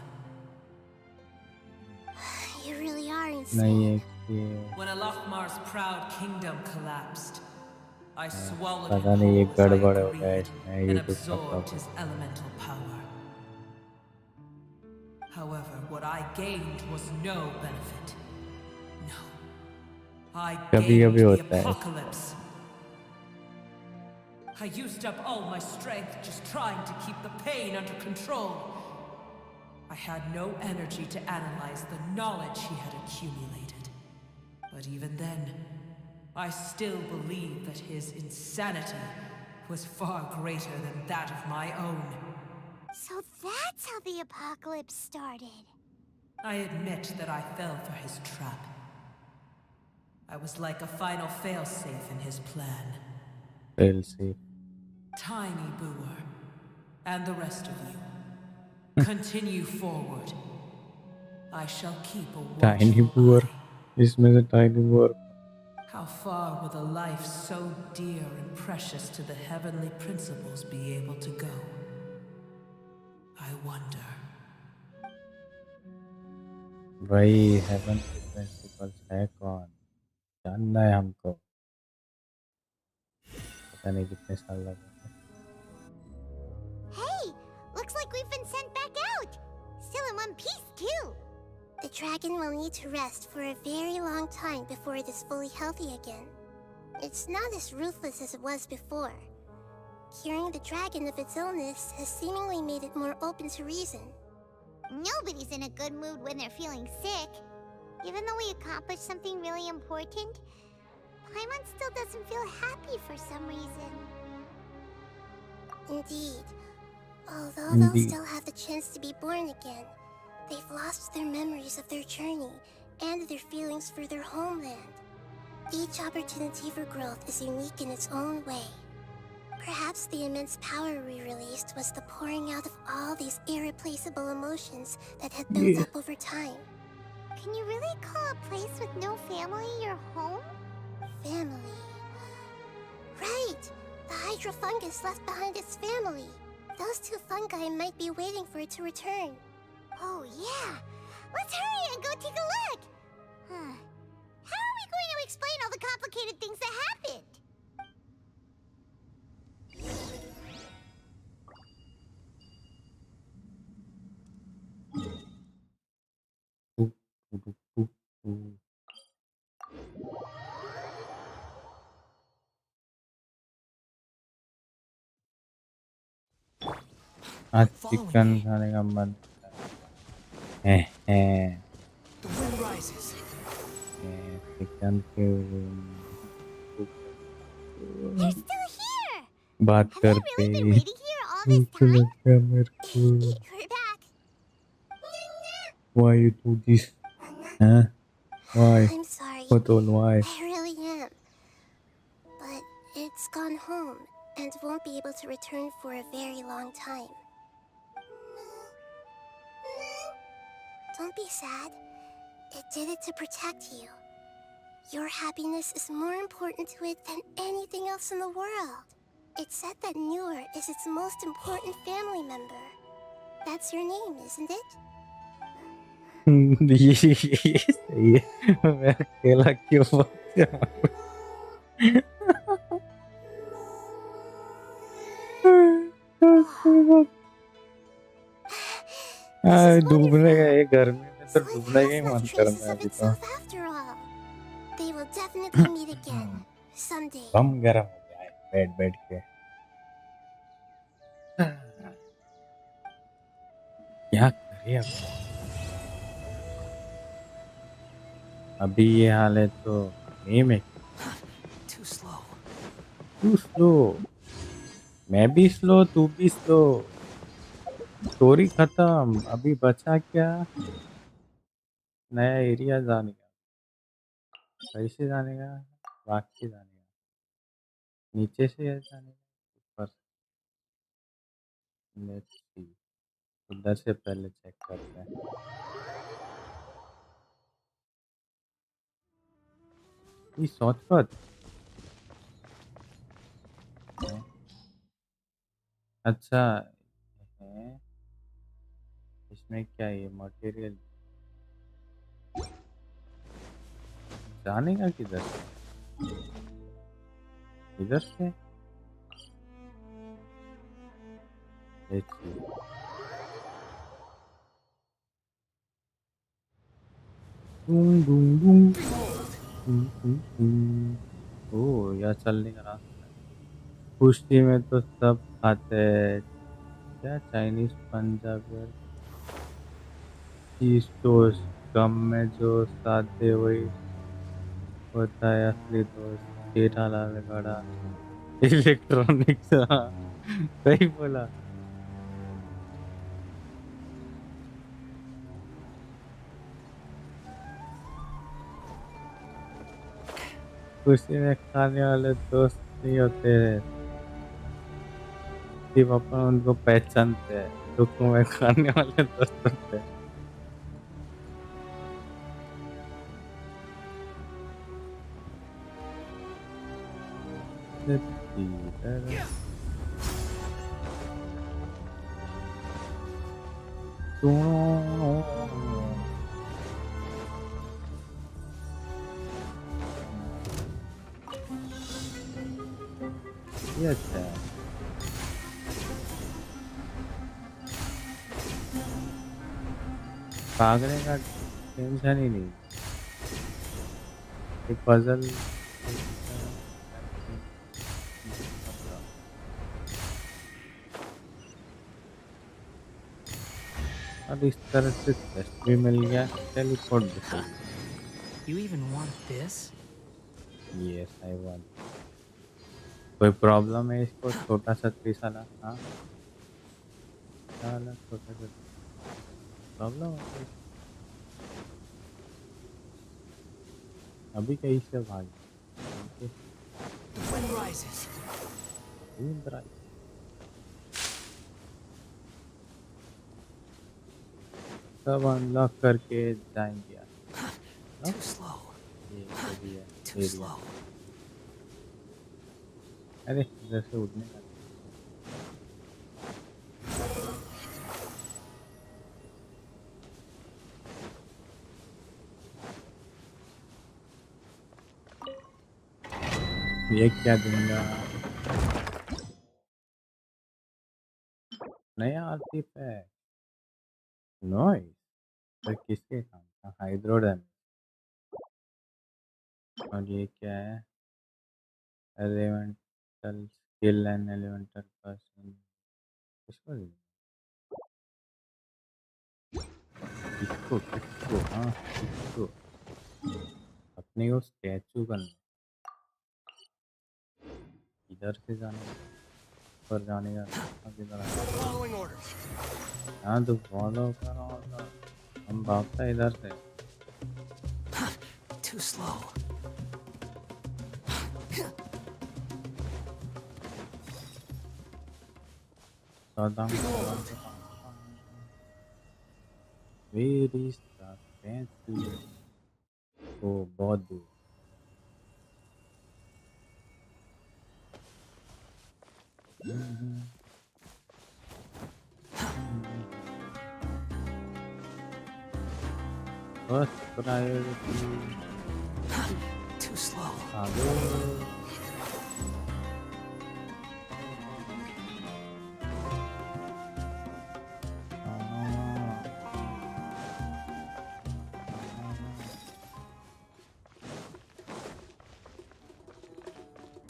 You really are नहीं insane. है कि When Al-Ahmar's proud kingdom collapsed, I swallowed पता him नहीं ये whole as I गड़बड़ हो गया agreed इसमें. and ये कुछ absorbed his मतलब. elemental power. However, what I gained was no benefit. No. I कभी gained कभी the होता है. apocalypse. I used up all my strength just trying to keep the pain under control. I had no energy to analyze the knowledge he had accumulated. But even then, I still believe that his insanity was far greater than that of my own. So that's how the apocalypse started. I admit that I fell for his trap. I was like a final failsafe in his plan. Fail safe. Tiny Booer, and the rest of you, continue forward. I shall keep a Tiny watchful Boer. eye. इसमें से Tiny Boer. How far will a life so dear and precious to the heavenly principles be able to go? I wonder. भाई haven के principles है कौन? जानना है हमको. पता नहीं कितने साल लगे. Hey, looks like we've been sent back out. Still in one piece, too. The dragon will need to rest for a very long time before it is fully healthy again. It's not as ruthless as it was before. Curing the dragon of its illness has seemingly made it more open to reason. Nobody's in a good mood when they're feeling sick. Even though we accomplished something really important, Paimon still doesn't feel happy for some reason. Indeed. Although they'll Indeed. still have the chance to be born again, they've lost their memories of their journey and their feelings for their homeland. Each opportunity for growth is unique in its own way. Perhaps the immense power we released was the pouring out of all these irreplaceable emotions that had built Yeah. up over time. Can you really call a place with no family your home? Family. Right! The Hydra fungus left behind its family. Those two fungi might be waiting for it to return. Oh yeah! Let's hurry and go take a look! How are we going to explain all the complicated things that happened? आज chicken खाने का मन है The wind rises. Chicken के You're still here! बात Have you करते really been waiting here all this time? लगा मेरे को We're back. why you do this huh why I'm sorry. what on why I really am. But it's gone home and won't be able to return for a very long time. Don't be sad. It did it to protect you. Your happiness is more important to it than anything else in the world. It's said that Newer is its most important family member. That's your name, isn't it? ये सही है मैं अकेला क्यों बोलते डूबने का ये गर्मी में तो So it डूबने का ही has मन left कर traces रहा है of अभी तो itself after all. They will definitely meet again someday. बम गरम हो गया है बैठ बैठ के क्या करे अब अभी ये हाल है तो गेम है Too slow. तू स्लो मैं भी स्लो तू भी स्लो स्टोरी खत्म अभी बचा क्या नया एरिया जाने का कैसे जाने का भाग के जाने का नीचे से है जाने का ऊपर लेट्स सी उधर से पहले चेक करते हैं ये शॉर्टकट है अच्छा है इसमें क्या है ये मटेरियल जाने का किधर से इधर से लेट्स सी डूं डूं डूं ओ यार चलने का रास्ता है कुश्ती में तो सब खाते हैं क्या चाइनीज पंजाबी चीज टोस्ट गम में जो सादे वही होता है असली दोस्त जेठालाल गड़ा इलेक्ट्रॉनिक्स सही बोला खुशी में खाने वाले दोस्त नहीं होते सिर्फ अपन उनको पहचानते हैं दुखों में खाने वाले दोस्त होते हैं ये अच्छा है भागने का टेंशन ही नहीं एक पजल अब इस तरह से टेस्ट भी मिल गया टेलीपोर्ट भी You even want this? Yes, I want. कोई प्रॉब्लम है इसको छोटा सा त्रिशाला? हाँ, साला छोटा सा प्रॉब्लम है कोई? अभी कहीं से भाग गया? Wind rises. इंद्रा सब अनलॉक करके जाएंगे यार। Too slow. ये भी है Too एरिया। slow. अरे इधर से उड़ने का ये क्या दूंगा? नया आर्टिफ है। नॉइस। पर किसके काम का? हाइड्रोडन। और ये क्या है? Elemental skill and elemental person. किसको दें? किसको हाँ किसको? अपने को स्टैचू करना। इधर से जाने पर जाने का रास्ता किधर है? Following orders. हाँ तो फॉलो करो तो हम भागता है इधर से। Too slow. Saddam Where is the statue? ओ बहुत दूर। बस प्रायोरिटी Too slow. आगे।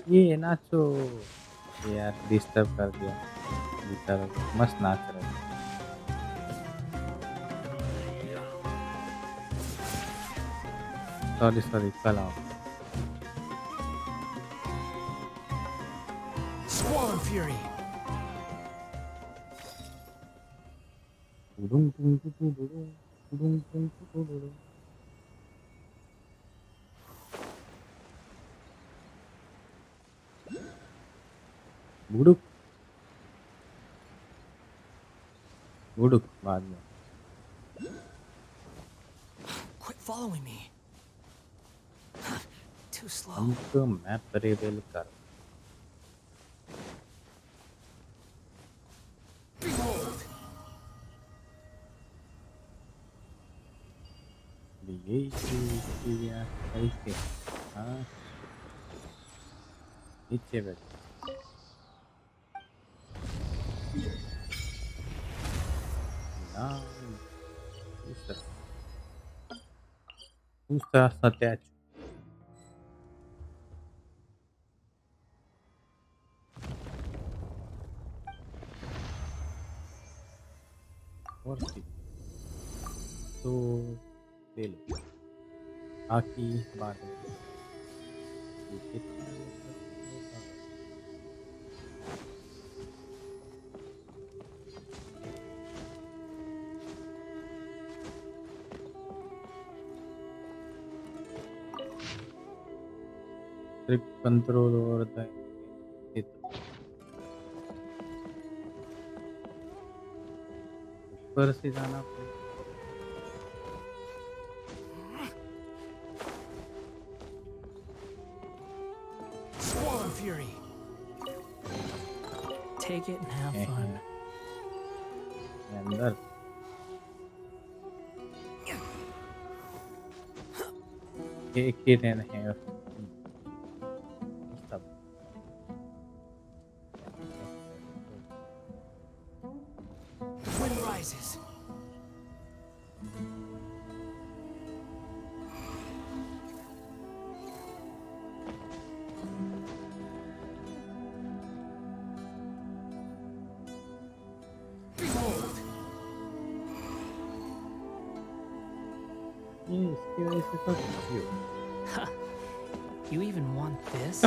ये नाचो। ये यार डिस्टर्ब कर दिया बेचारा को। मस्त नाच रहा है। सॉरी कल आओ। Swan Fury. बुड़ुक बुड़ुक बाद में। Quit following me. Too slow. हमको मैप रिवील कर। Behold. यही चीज़ यार कैसे? हाँ नीचे बैठ। दूसरा सत्याच। और तो ले लो बाकी बात है। ये कितना होगा? ट्रिप कंट्रोल और ऊपर से जाना पड़ेगा। Swan Fury. Take it and have fun. ये अंदर एक ही रहना है। सब Wind rises. Behold. ये इसकी वजह से तो क्यों? You even want this?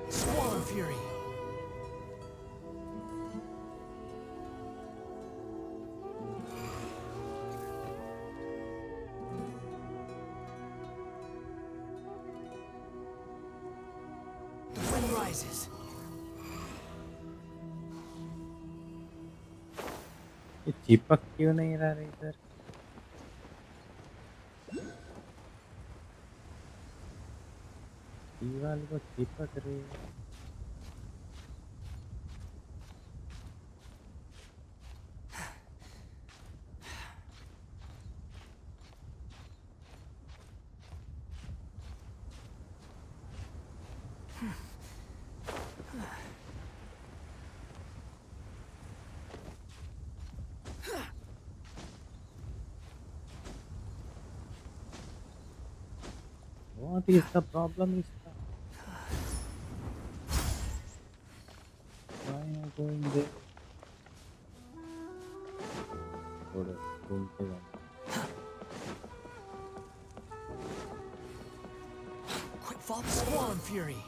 Squall and Fury. The wind rises. ये चिपक क्यों नहीं रहा इधर? दीवार को चिपक रही है। What is the problem? Is the why am I going there? थोड़ा घूमते जाना। Quick fall, Squall and Fury.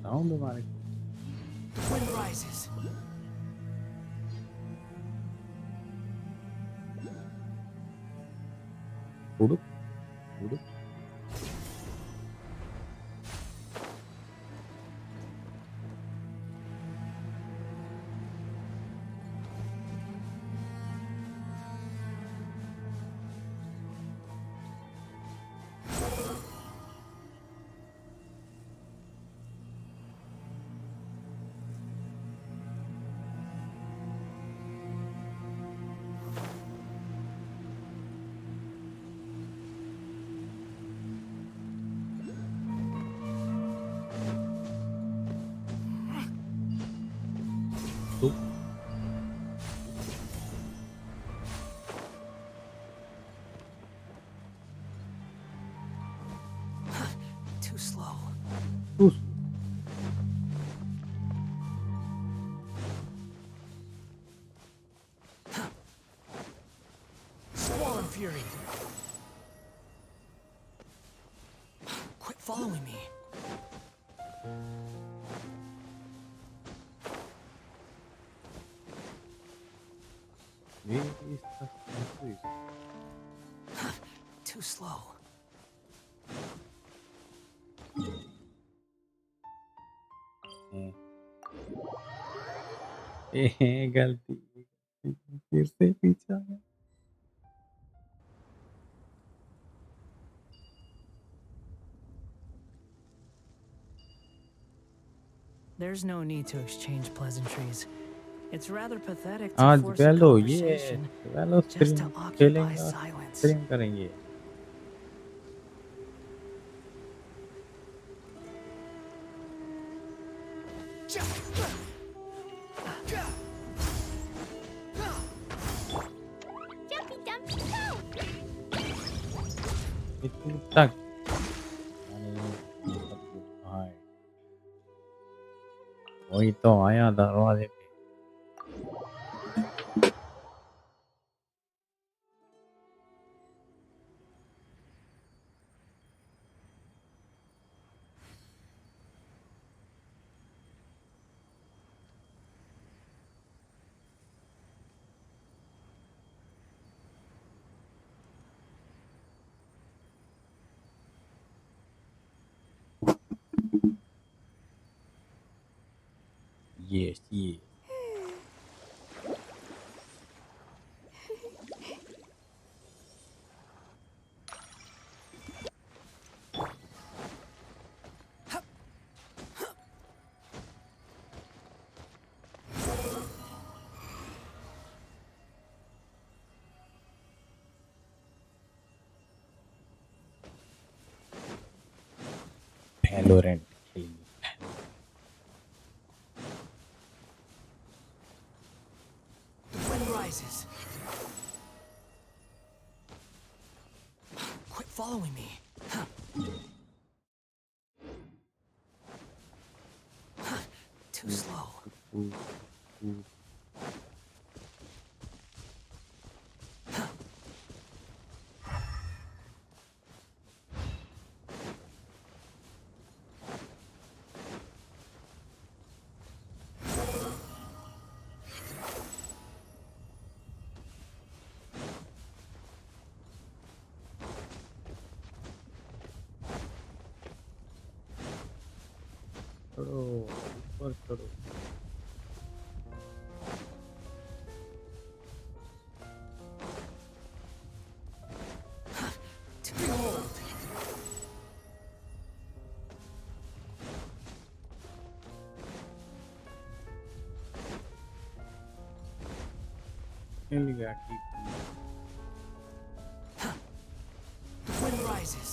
Sound हमारे The wind rises. उड़ुक उड़ुक तू Too slow. तू Squall and Fury. Quit following me. Where is the country? Too slow. गलती फिर से पीछा है। There's no need to exchange pleasantries. It's rather pathetic to आज force a वेलो conversation वेलो just to स्ट्रीम occupy खेलेंगे silence. स्ट्रीम करेंगे। Jumpy dumpy go! इतनी तक वही तो आया दरवाजे पे। Yes, yes. Valorant खेलिए। rises. Quit following me. Too slow. चढ़ो ऊपर चढ़ो। To behold. मिल गया ठीक। The wind rises.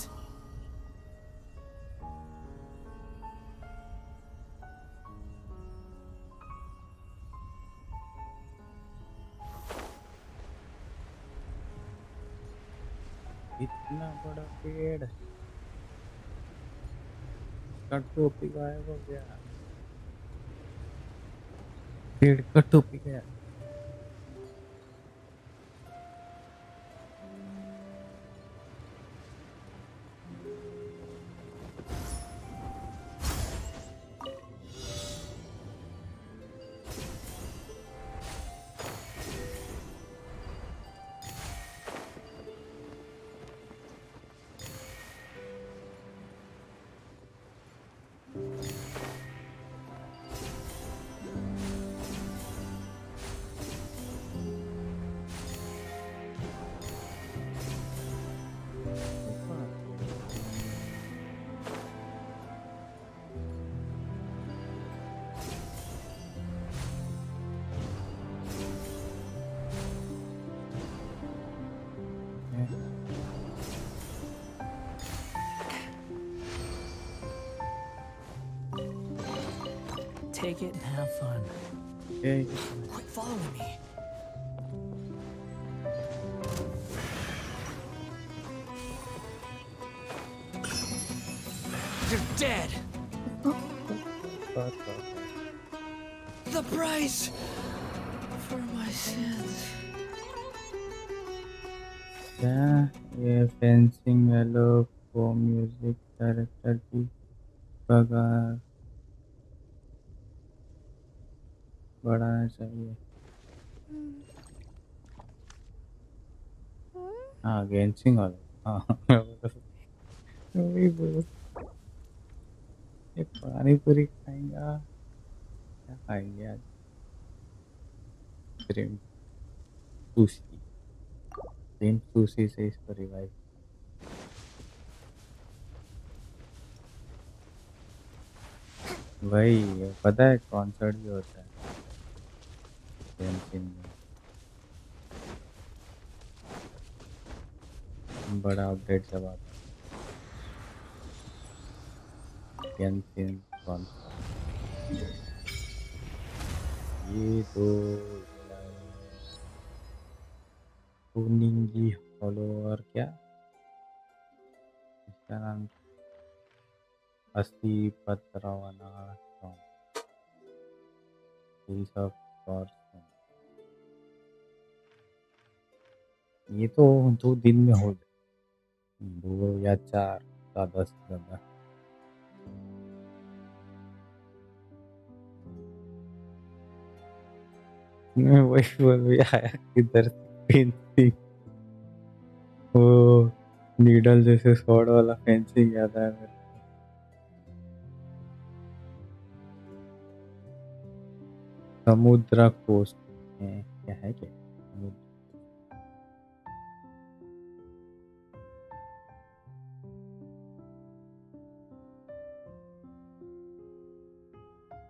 इतना बड़ा पेड़ का टोपी गायब हो गया। पेड़ का टोपी गया। Take it and have fun. Okay. Quit following me. You're dead. The price for my sins. क्या ये फेंसिंग वालों को म्यूजिक डायरेक्टर की पगार बढ़ाना चाहिए। हाँ गेंसिंग वाला। हाँ वही बोल। ये पानी पूरी खाएंगा। क्या खाएंगे आज? Cream sushi. क्रीम सुशी से इसको रिवाइव। भाई पता है कॉन्सर्ट भी होता है गेंसिंग में। बड़ा अपडेट सब आता है गेंसिंग कॉन्सर्ट। ये तो टूनिंगी फॉलोअर क्या इसका नाम 80 पत्रवाना ऑफ कोर्स। ये तो 2 दिन में हो जाए, 2 या 4 ज़्यादा से ज़्यादा। मैं वही बोल भी आया किधर फेंसिंग, वो नीडल जैसे स्वॉर्ड वाला फेंसिंग याद आया मेरे। समुद्र कोस्ट है क्या है क्या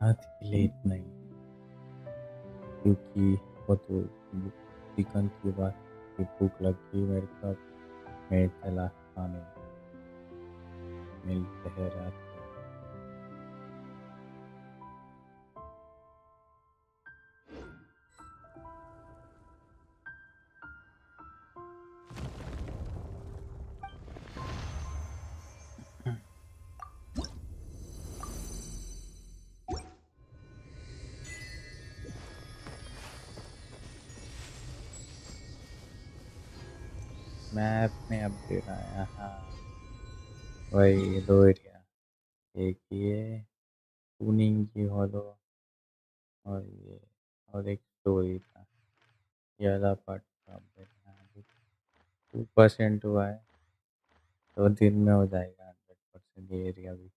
हाथ के लिए इतना ही, क्योंकि वो तो चिकन की बात की भूख लगी मेरे को। मैं चला खाने, मिलते हैं रात को। मैप में अपडेट आया। हाँ वही 2 एरिया, एक ये टूनिंग की हॉलो और ये, और एक स्टोरी था। ये वाला पार्ट का अपडेट यहाँ भी 2% हुआ है, तो दिन में हो जाएगा 100% ये एरिया भी।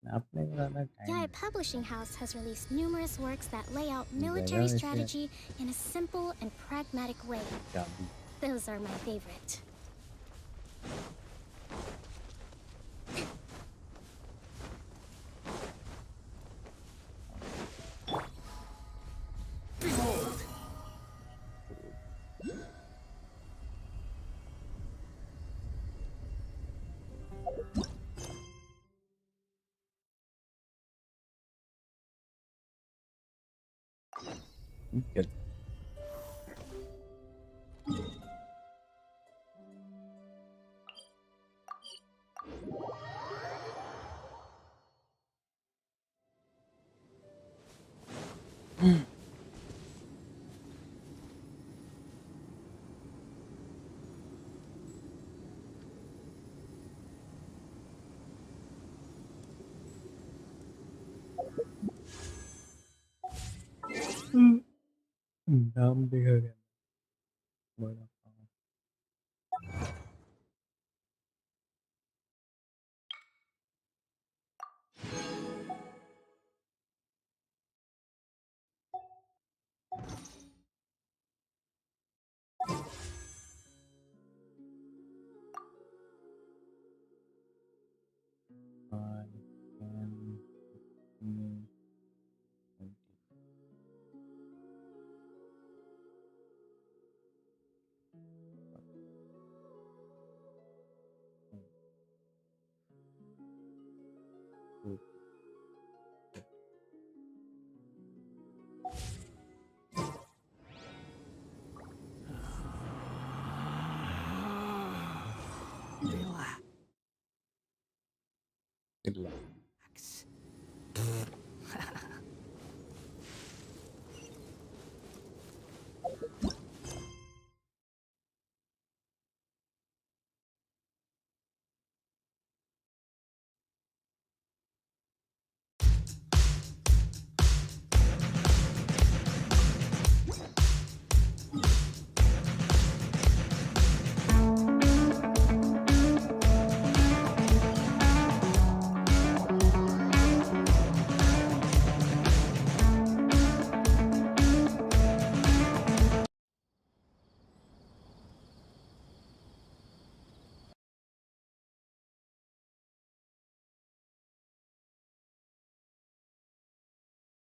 आपने ज़्यादा time Your publishing house has released numerous works that lay out military वैसे strategy in a simple and pragmatic way. क्या भी Those are my favorite. good. नाम देखा गया बड़ा पाव। I can continue. Relax.